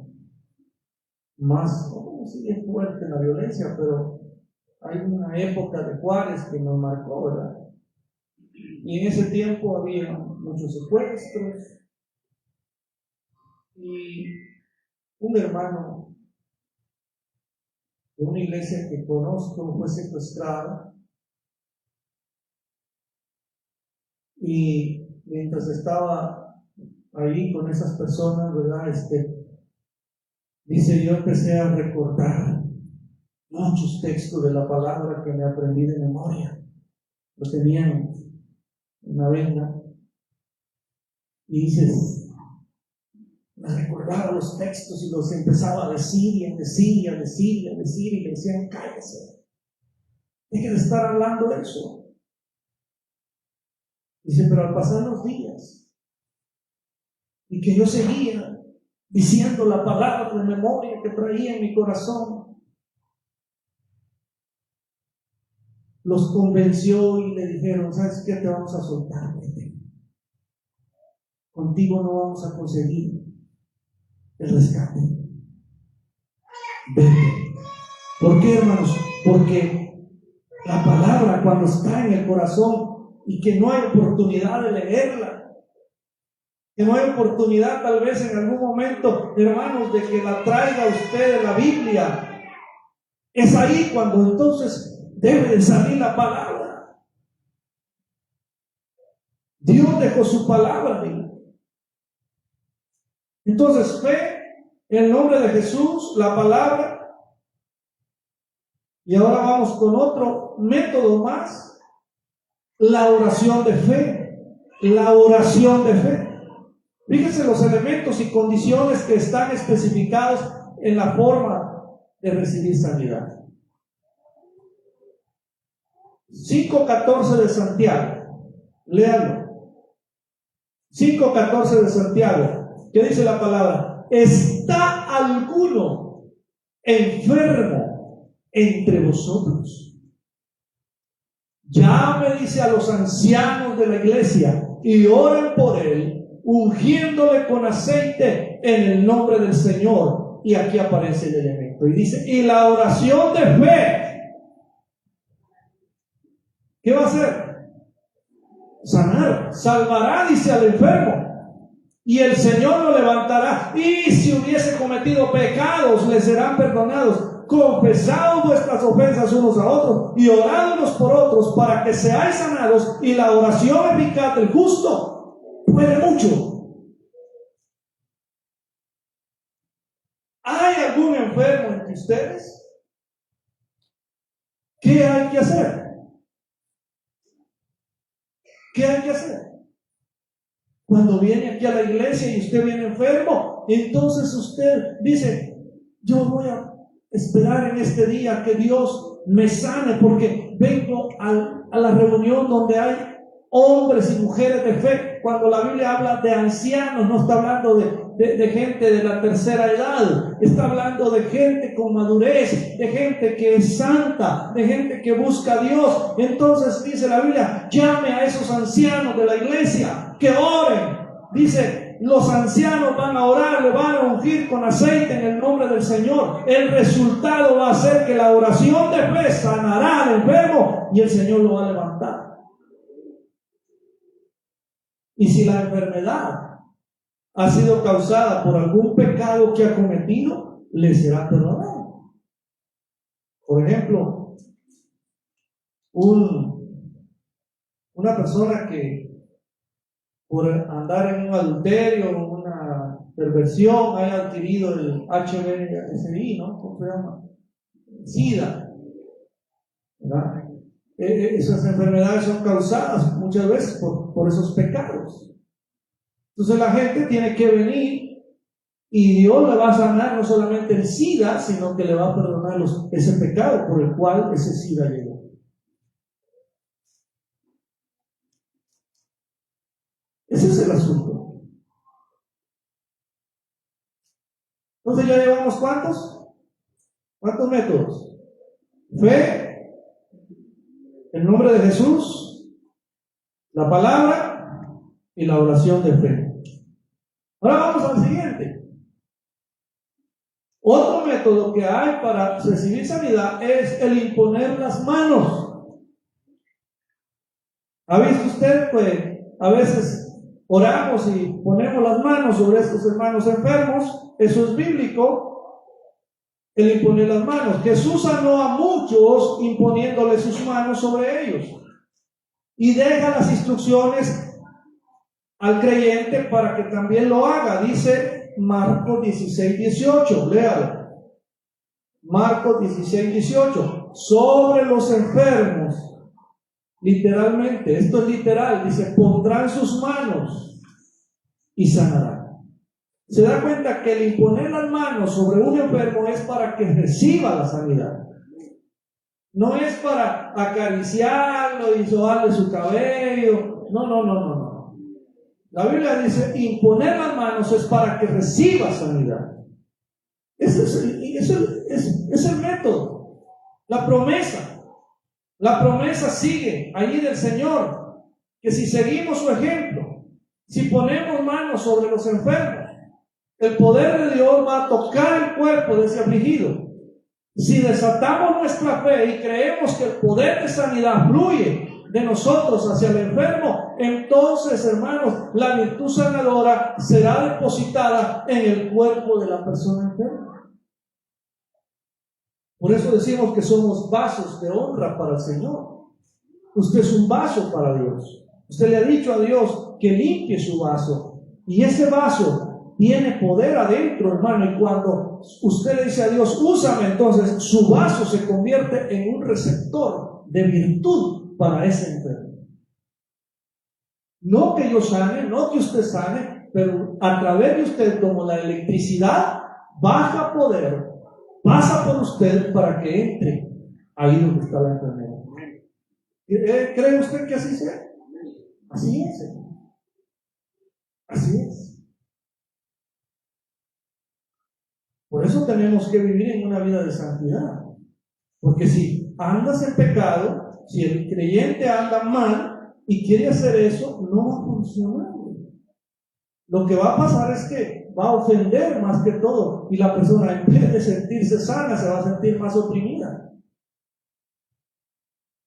Speaker 3: más, no sé si es fuerte la violencia, pero hay una época de Juárez que nos marcó, ¿verdad? Y en ese tiempo había muchos secuestros. Y un hermano de una iglesia que conozco fue secuestrado, y mientras estaba ahí con esas personas, ¿verdad? Dice, yo empecé a recordar muchos textos de la palabra que me aprendí de memoria. Lo tenían en la venda. Y dices, me recordaba los textos y los empezaba a decir y a decir y a decir y a decir, y le decían: cállese, deje de estar hablando de eso. Dice, pero al pasar los días y que yo seguía diciendo la palabra de memoria que traía en mi corazón, los convenció y le dijeron: ¿sabes qué? Te vamos a soltar, contigo no vamos a conseguir el rescate. Vete. ¿Por qué, hermanos? Porque la palabra, cuando está en el corazón y que no hay oportunidad de leerla, que no hay oportunidad tal vez en algún momento, hermanos, de que la traiga usted de la Biblia, es ahí cuando entonces debe de salir la palabra. Dios dejó su palabra ahí. Entonces, fe, el nombre de Jesús, la palabra. Y ahora vamos con otro método más: la oración de fe. La oración de fe. Fíjense los elementos y condiciones que están especificados en la forma de recibir sanidad. 5:14 de Santiago, léalo. 5:14 de Santiago, ¿qué dice la palabra? ¿Está alguno enfermo entre vosotros? Llame, dice, a los ancianos de la iglesia y oren por él, ungiéndole con aceite en el nombre del Señor. Y aquí aparece el elemento y dice, y la oración de fe, ¿qué va a hacer? Sanar, salvará, dice, al enfermo, y el Señor lo levantará. Y si hubiese cometido pecados, le serán perdonados. Confesad vuestras ofensas unos a otros y orad unos por otros para que seáis sanados, y la oración eficaz del justo puede mucho. ¿Hay algún enfermo entre ustedes? ¿Qué hay que hacer? ¿Qué hay que hacer? Cuando viene aquí a la iglesia y usted viene enfermo, entonces usted dice, yo voy a esperar en este día que Dios me sane, porque vengo a la reunión donde hay hombres y mujeres de fe. Cuando la Biblia habla de ancianos, no está hablando de gente de la tercera edad, está hablando de gente con madurez, de gente que es santa, de gente que busca a Dios. Entonces dice la Biblia, llame a esos ancianos de la iglesia que oren. Dice, los ancianos van a orar, le van a ungir con aceite en el nombre del Señor. El resultado va a ser que la oración de fe sanará al enfermo y el Señor lo va a levantar. Y si la enfermedad ha sido causada por algún pecado que ha cometido, le será perdonado. Por ejemplo, una persona que por andar en un adulterio, una perversión, haya adquirido el HIV, ¿no? ¿Cómo se llama? SIDA, ¿verdad? Esas enfermedades son causadas muchas veces por esos pecados. Entonces la gente tiene que venir y Dios le va a sanar no solamente el SIDA, sino que le va a perdonar ese pecado por el cual ese SIDA llegó. Ese es el asunto. Entonces ya llevamos ¿cuántos métodos? Fe, el nombre de Jesús, la palabra y la oración de fe. Ahora vamos al siguiente. Otro método que hay para recibir sanidad es el imponer las manos. ¿Ha visto usted? Pues a veces oramos y ponemos las manos sobre estos hermanos enfermos. Eso es bíblico, el imponer las manos. Jesús sanó a muchos imponiéndole sus manos sobre ellos y deja las instrucciones al creyente para que también lo haga. Dice Marcos 16:18, léalo. Marcos 16:18, sobre los enfermos, literalmente, esto es literal, dice, pondrán sus manos y sanarán. Se da cuenta que el imponer las manos sobre un enfermo es para que reciba la sanidad. No es para acariciarlo y sobarle su cabello. No. La Biblia dice, imponer las manos es para que reciba sanidad. Ese es el método. La promesa sigue allí del Señor, que si seguimos su ejemplo, si ponemos manos sobre los enfermos, el poder de Dios va a tocar el cuerpo de ese afligido. Si desatamos nuestra fe y creemos que el poder de sanidad fluye de nosotros hacia el enfermo, entonces, hermanos, la virtud sanadora será depositada en el cuerpo de la persona enferma. Por eso decimos que somos vasos de honra para el Señor. Usted es un vaso para Dios. Usted le ha dicho a Dios que limpie su vaso, y ese vaso tiene poder adentro, hermano, y cuando usted le dice a Dios, úsame, entonces su vaso se convierte en un receptor de virtud para ese enfermo. No que yo sane, no que usted sane, pero a través de usted, como la electricidad, baja poder, pasa por usted para que entre ahí donde está la enfermedad. ¿Cree usted que así sea? Así es, Señor. Así es. Por eso tenemos que vivir en una vida de santidad. Porque si andas en pecado, si el creyente anda mal y quiere hacer eso, no va a funcionar. Lo que va a pasar es que va a ofender más que todo, y la persona, en vez de sentirse sana, se va a sentir más oprimida.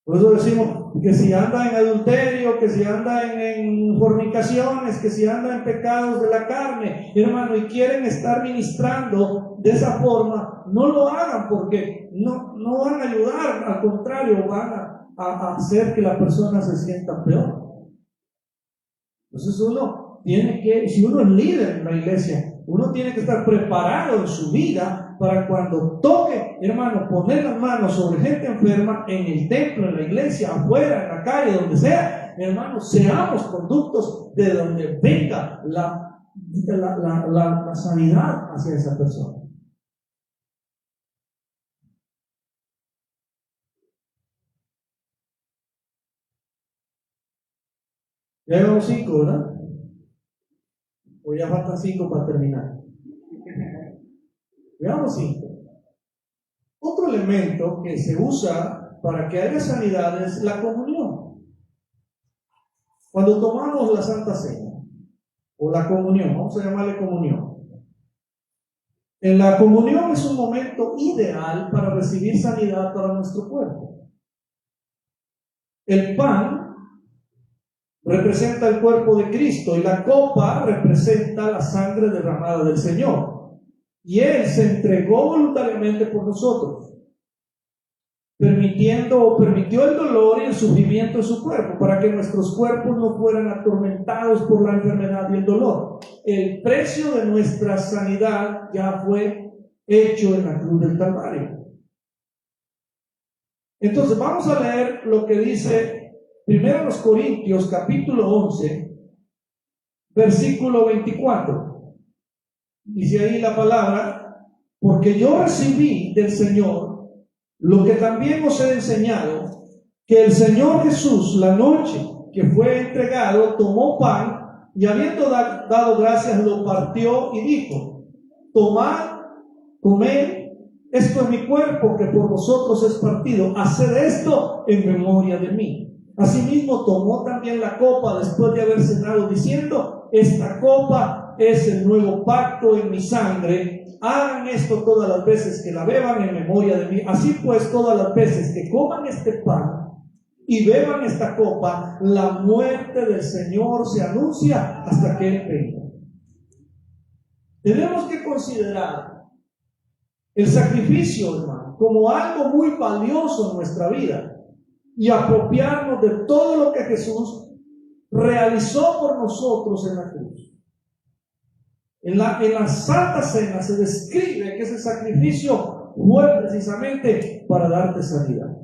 Speaker 3: Por eso decimos que si anda en adulterio, que si anda en fornicaciones, que si anda en pecados de la carne, hermano, y quieren estar ministrando de esa forma, no lo hagan, porque no van a ayudar, al contrario, van a hacer que la persona se sienta peor. Entonces uno tiene que, si uno es líder en la iglesia, uno tiene que estar preparado en su vida para cuando toque, hermano, poner las manos sobre gente enferma en el templo, en la iglesia, afuera, en la calle, donde sea, hermano, seamos conductos de donde venga la sanidad hacia esa persona. Ya llevamos 5, ¿verdad? O ya faltan 5 para terminar. Veamos 5. Otro elemento que se usa para que haya sanidad es la comunión. Cuando tomamos la Santa Cena, o la comunión, vamos a llamarle comunión. En la comunión es un momento ideal para recibir sanidad para nuestro cuerpo. El pan representa el cuerpo de Cristo y la copa representa la sangre derramada del Señor. Y Él se entregó voluntariamente por nosotros, permitió el dolor y el sufrimiento en su cuerpo, para que nuestros cuerpos no fueran atormentados por la enfermedad y el dolor. El precio de nuestra sanidad ya fue hecho en la cruz del Calvario. Entonces vamos a leer lo que dice 1 Corintios capítulo 11, versículo 24. Dice ahí la palabra: porque yo recibí del Señor lo que también os he enseñado, que el Señor Jesús, la noche que fue entregado, tomó pan y habiendo dado gracias, lo partió y dijo: tomad, comed, esto es mi cuerpo que por vosotros es partido, haced esto en memoria de mí. Asimismo tomó también la copa después de haber cenado, diciendo: esta copa es el nuevo pacto en mi sangre, hagan esto todas las veces que la beban en memoria de mí. Así pues, todas las veces que coman este pan y beban esta copa, la muerte del Señor se anuncia hasta que Él venga. Tenemos que considerar el sacrificio, hermano, como algo muy valioso en nuestra vida y apropiarnos de todo lo que Jesús realizó por nosotros en la cruz. En la Santa Cena se describe que ese sacrificio fue precisamente para darte sanidad.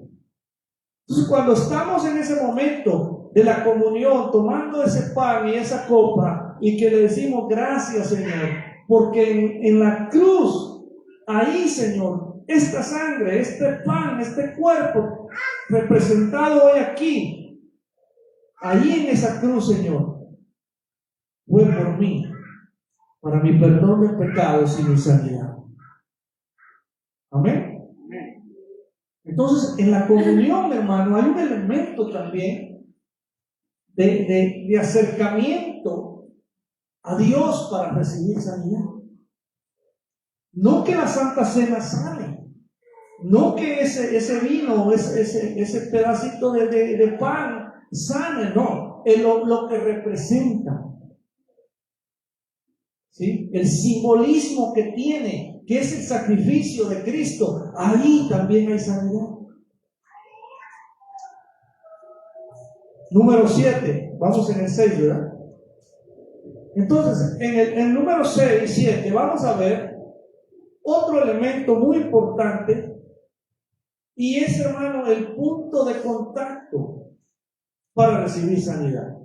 Speaker 3: Entonces, cuando estamos en ese momento de la comunión, tomando ese pan y esa copa, y que le decimos: gracias, Señor, porque en la cruz, ahí, Señor, esta sangre, este pan, este cuerpo representado hoy aquí, ahí en esa cruz, Señor, fue por mí, para mi perdón de pecados y mi sanidad. Amén. Entonces, en la comunión, hermano, hay un elemento también de acercamiento a Dios para recibir sanidad. No que la Santa Cena sane, no que ese vino, ese pedacito de pan sane, no, es lo que representa. ¿Sí? El simbolismo que tiene, que es el sacrificio de Cristo, ahí también hay sanidad. Número 7, vamos en el 6, ¿verdad? Entonces, en el número 6 y 7 vamos a ver otro elemento muy importante, y es, hermano, el punto de contacto para recibir sanidad.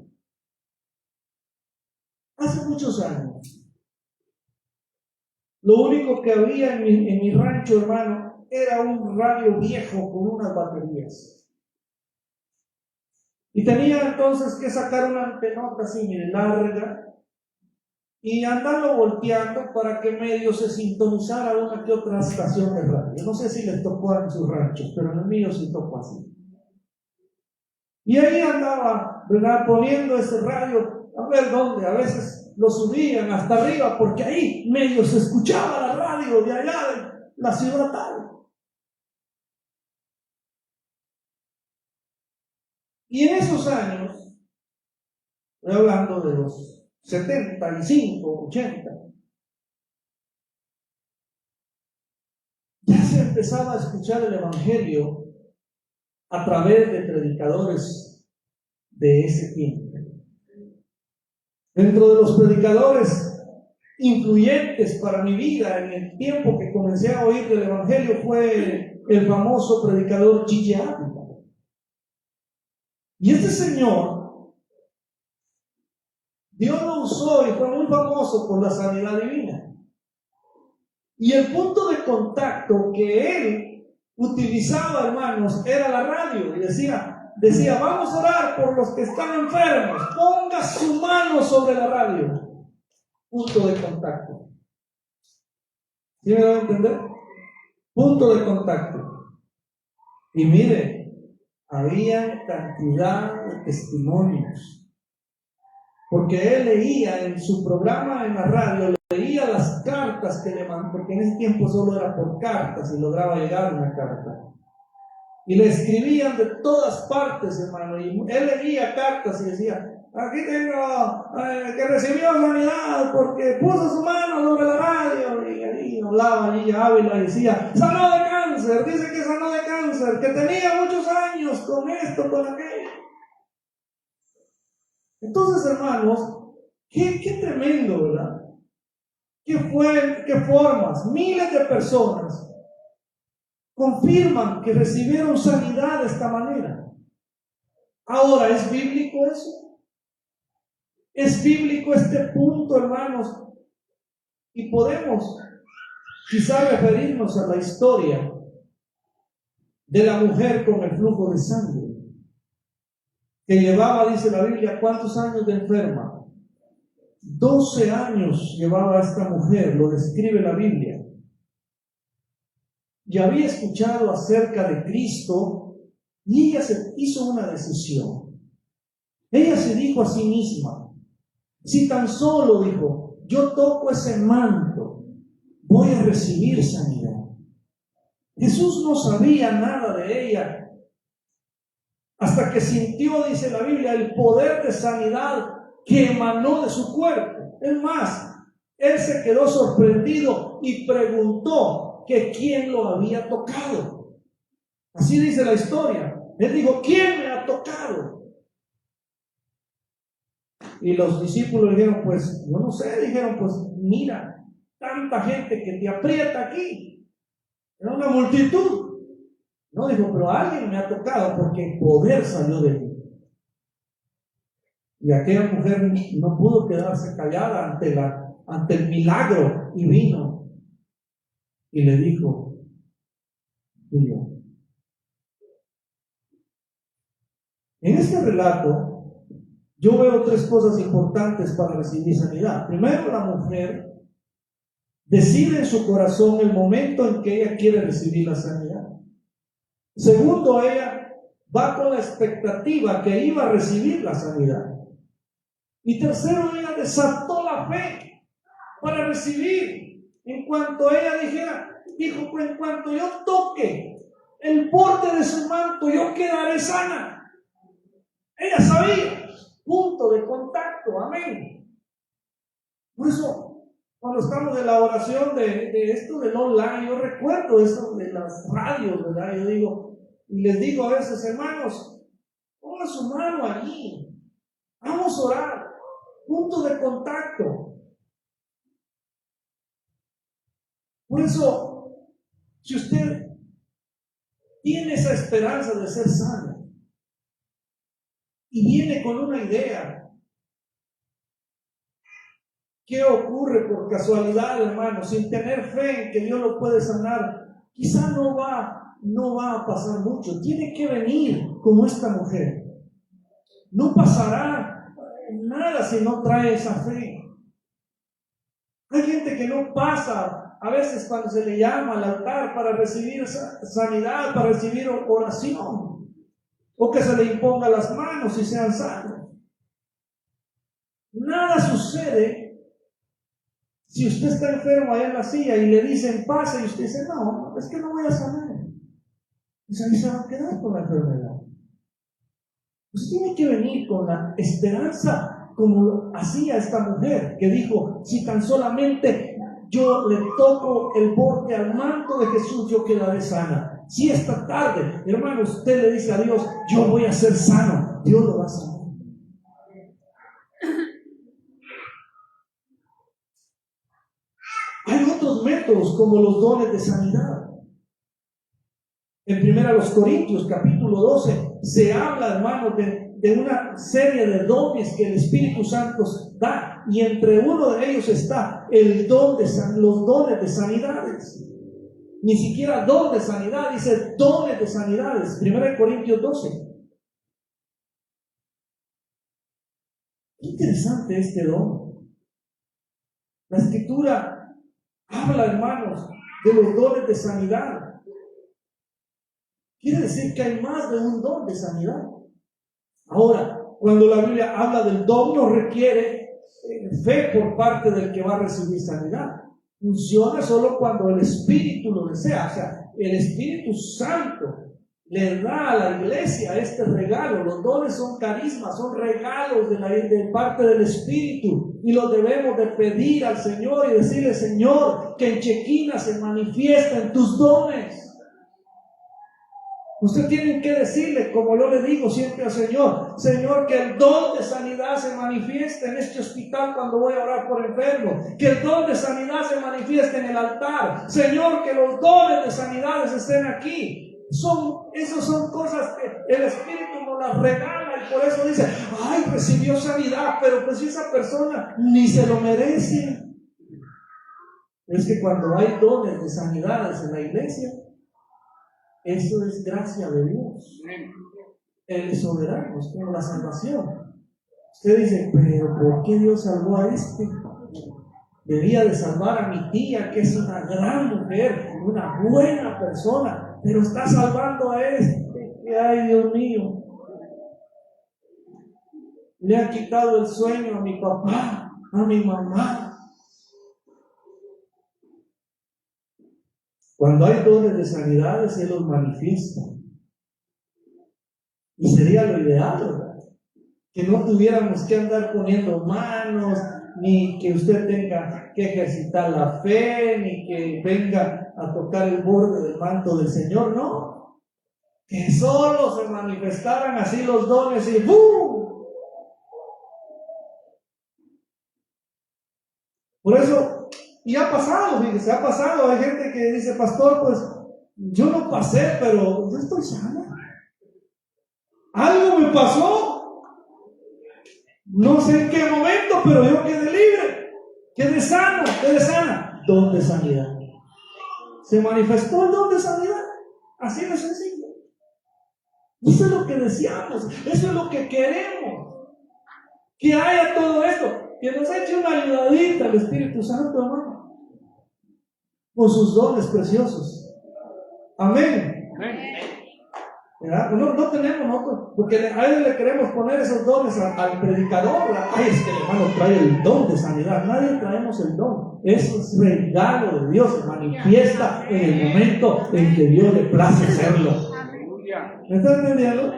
Speaker 3: Hace muchos años, lo único que había en mi rancho, hermano, era un radio viejo con unas baterías. Y tenía entonces que sacar una antenota así, mire, larga, y andarlo volteando para que medio se sintonizara una que otra estación de radio. No sé si les tocó en sus ranchos, pero en el mío sí tocó así. Y ahí andaba, ¿verdad?, poniendo ese radio, a ver dónde, a veces lo subían hasta arriba, porque ahí medio se escuchaba la radio de allá de la ciudad tal. Y en esos años, estoy hablando de los 75, 80, ya se empezaba a escuchar el Evangelio a través de predicadores de ese tiempo. Dentro de los predicadores influyentes para mi vida en el tiempo que comencé a oír del Evangelio fue el famoso predicador Gigi Ávila. Y este señor, Dios lo usó y fue muy famoso por la sanidad divina. Y el punto de contacto que él utilizaba, hermanos, era la radio. Y decía, vamos a orar por los que están enfermos. Ponga su mano sobre la radio. Punto de contacto. ¿Sí me van a entender? Punto de contacto. Y mire, había cantidad de testimonios. Porque él leía en su programa en la radio, leía las cartas que le mandó, porque en ese tiempo solo era por cartas y lograba llegar una carta. Y le escribían de todas partes, hermano. Y él leía cartas y decía, aquí tengo que recibió sanidad porque puso su mano sobre la radio. Y ahí hablaba Gigi Ávila y decía, sanó de cáncer, dice que sanó de cáncer, que tenía muchos años con esto, con aquello. Entonces, hermanos, qué tremendo, ¿verdad? ¿Qué formas? Miles de personas confirman que recibieron sanidad de esta manera. Ahora, ¿es bíblico eso? ¿Es bíblico este punto, hermanos? Y podemos quizá referirnos a la historia de la mujer con el flujo de sangre, que llevaba, dice la Biblia, ¿cuántos años de enferma? 12 años llevaba esta mujer, lo describe la Biblia. Y había escuchado acerca de Cristo y ella se hizo una decisión. Ella se dijo a sí misma, si tan solo, dijo, yo toco ese manto, voy a recibir sanidad. Jesús no sabía nada de ella hasta que sintió, dice la Biblia, el poder de sanidad que emanó de su cuerpo. Es más, él se quedó sorprendido y preguntó que quién lo había tocado. Así dice la historia. Él dijo, ¿quién me ha tocado? Y los discípulos dijeron, pues, yo no sé, dijeron, pues, mira, tanta gente que te aprieta aquí. Era una multitud. No, dijo, pero alguien me ha tocado porque el poder salió de mí. Y aquella mujer no pudo quedarse callada ante el milagro y vino y le dijo, yo. En este relato yo veo tres cosas importantes para recibir sanidad. Primero, la mujer decide en su corazón el momento en que ella quiere recibir la sanidad. Segundo, ella va con la expectativa que iba a recibir la sanidad. Y tercero, ella desató la fe para recibir. En cuanto ella dijo, en cuanto yo toque el borde de su manto, yo quedaré sana. Ella sabía, punto de contacto, amén. Por eso, cuando estamos en la oración de esto del online, yo recuerdo eso de las radios, ¿verdad? Yo digo, y les digo a veces, hermanos, pongan su mano allí, vamos a orar, punto de contacto. Por eso, si usted tiene esa esperanza de ser sano y viene con una idea ¿Qué ocurre por casualidad, hermano? Sin tener fe en que Dios lo puede sanar, quizá no va a pasar mucho. Tiene que venir como esta mujer. No pasará nada si no trae esa fe. Hay gente que no pasa a veces cuando se le llama al altar para recibir sanidad, para recibir oración, o que se le imponga las manos y sean sanos. Nada sucede si usted está enfermo allá en la silla y le dicen pase y usted dice no, es que no voy a sanar. Pues ahí se va a quedar con la enfermedad. Usted tiene que venir con la esperanza como hacía esta mujer que dijo, si tan solamente yo le toco el borde al manto de Jesús, yo quedaré sana. Si esta tarde, hermano, usted le dice a Dios, yo voy a ser sano, Dios lo va a sanar. Hay otros métodos como los dones de sanidad. En 1 Corintios capítulo 12 se habla, hermano, de una serie de dones que el Espíritu Santo da, y entre uno de ellos está el don de los dones de sanidades. Ni siquiera don de sanidad, dice dones de sanidades. 1 Corintios 12. Qué interesante este don. La Escritura habla, hermanos, de los dones de sanidad. Quiere decir que hay más de un don de sanidad. Ahora, cuando la Biblia habla del don, no requiere fe por parte del que va a recibir sanidad. Funciona solo cuando el Espíritu lo desea. O sea, el Espíritu Santo le da a la iglesia este regalo. Los dones son carismas, son regalos de parte del Espíritu, y los debemos de pedir al Señor y decirle, Señor, que en Chequina se manifiesten tus dones. Usted tiene que decirle, como yo le digo siempre al Señor, Señor, que el don de sanidad se manifieste en este hospital cuando voy a orar por enfermos, que el don de sanidad se manifieste en el altar, Señor, que los dones de sanidades estén aquí. Esas son cosas que el Espíritu nos las regala, y por eso dice, ay, recibió sanidad, pero pues esa persona ni se lo merece. Es que cuando hay dones de sanidades en la iglesia, eso es gracia de Dios. Él es soberano, es como la salvación. Usted dice, pero ¿por qué Dios salvó a este? Debía de salvar a mi tía, que es una gran mujer, una buena persona, pero está salvando a este. Ay, Dios mío, le ha quitado el sueño a mi papá, a mi mamá. Cuando hay dones de sanidades, Él los manifiesta. Y sería lo ideal, ¿verdad? Que no tuviéramos que andar poniendo manos, ni que usted tenga que ejercitar la fe, ni que venga a tocar el borde del manto del Señor, no. Que solo se manifestaran así los dones y ¡bum! Por eso, y ha pasado, fíjese, ha pasado. Hay gente que dice, pastor, pues yo no pasé, pero yo estoy sana. Algo me pasó. No sé en qué momento, pero yo quedé libre, quedé sano, quedé sana. Don de sanidad. Se manifestó el don de sanidad. Así de sencillo. Eso es lo que deseamos, eso es lo que queremos. Que haya todo esto. Que nos eche una ayudadita al Espíritu Santo, hermano, por sus dones preciosos. Amén. No tenemos nosotros, porque a él le queremos poner esos dones al predicador. Ay, es que el hermano trae el don de sanidad. Nadie traemos el don. Eso es regalo de Dios, se manifiesta en el momento en que Dios le place hacerlo. ¿Me están entendiendo?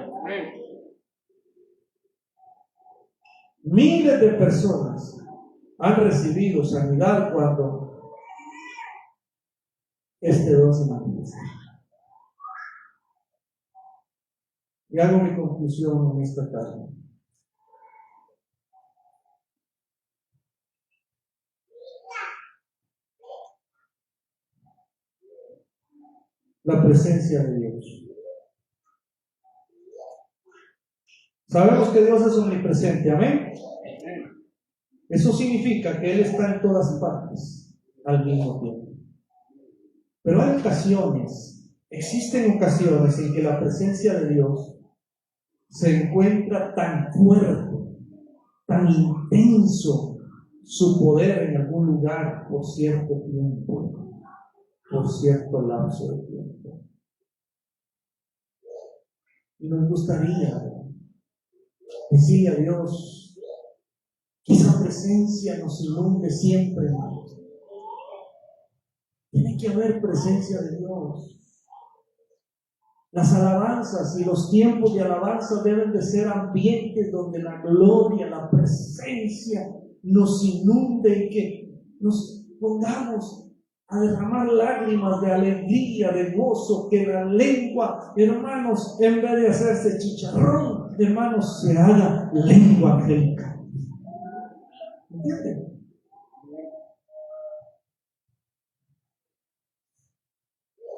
Speaker 3: Miles de personas han recibido sanidad cuando este don se manifiesta. Y hago mi conclusión en esta tarde. La presencia de Dios. Sabemos que Dios es omnipresente, amén. Eso significa que Él está en todas partes al mismo tiempo. Pero hay ocasiones, existen ocasiones en que la presencia de Dios se encuentra tan fuerte, tan intenso su poder en algún lugar por cierto tiempo, por cierto lapso de tiempo. Y nos gustaría decirle a Dios que esa presencia nos inunde siempre. Tiene que haber presencia de Dios. Las alabanzas y los tiempos de alabanza deben de ser ambientes donde la gloria, la presencia nos inunde y que nos pongamos a derramar lágrimas de alegría, de gozo, que la lengua, hermanos, en vez de hacerse chicharrón, hermanos, se haga lengua angélica. ¿Entienden?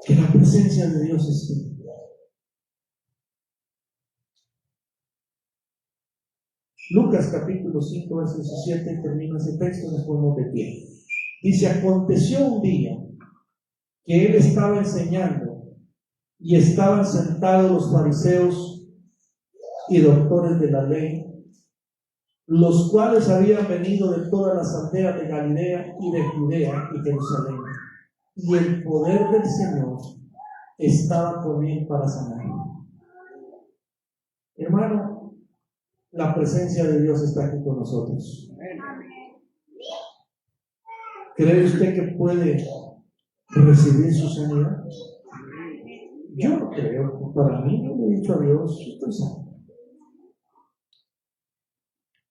Speaker 3: Que la presencia de Dios esté. Lucas capítulo 5, verso 17, termina ese texto, nos ponemos de pie. Dice: aconteció un día que él estaba enseñando y estaban sentados los fariseos y doctores de la ley, los cuales habían venido de todas las aldeas de Galilea y de Judea y Jerusalén, y el poder del Señor estaba con él para sanar. Hermano, la presencia de Dios está aquí con nosotros. ¿Cree usted que puede recibir su sanidad? Yo no creo. Para mí, yo le he dicho a Dios, estoy sano.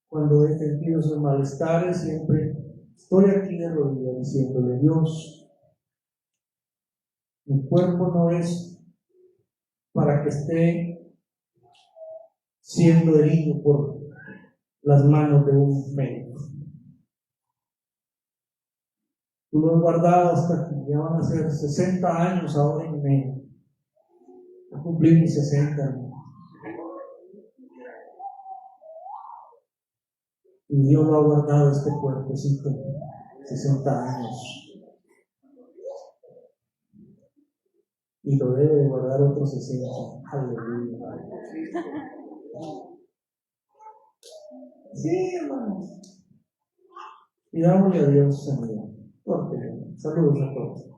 Speaker 3: Cuando he sentido esos malestares, siempre estoy aquí de rodillas diciéndole: Dios, mi cuerpo no es para que esté siendo herido por las manos de un médico. Tú lo has guardado hasta aquí, ya van a ser 60 años ahora en medio. A cumplir mis 60 años. Y Dios lo ha guardado este cuerpecito 60 años. Y lo debe de guardar otros 60. Aleluya. Sí, hermanos. Pidámosle a Dios sanidad. Saludos a todos.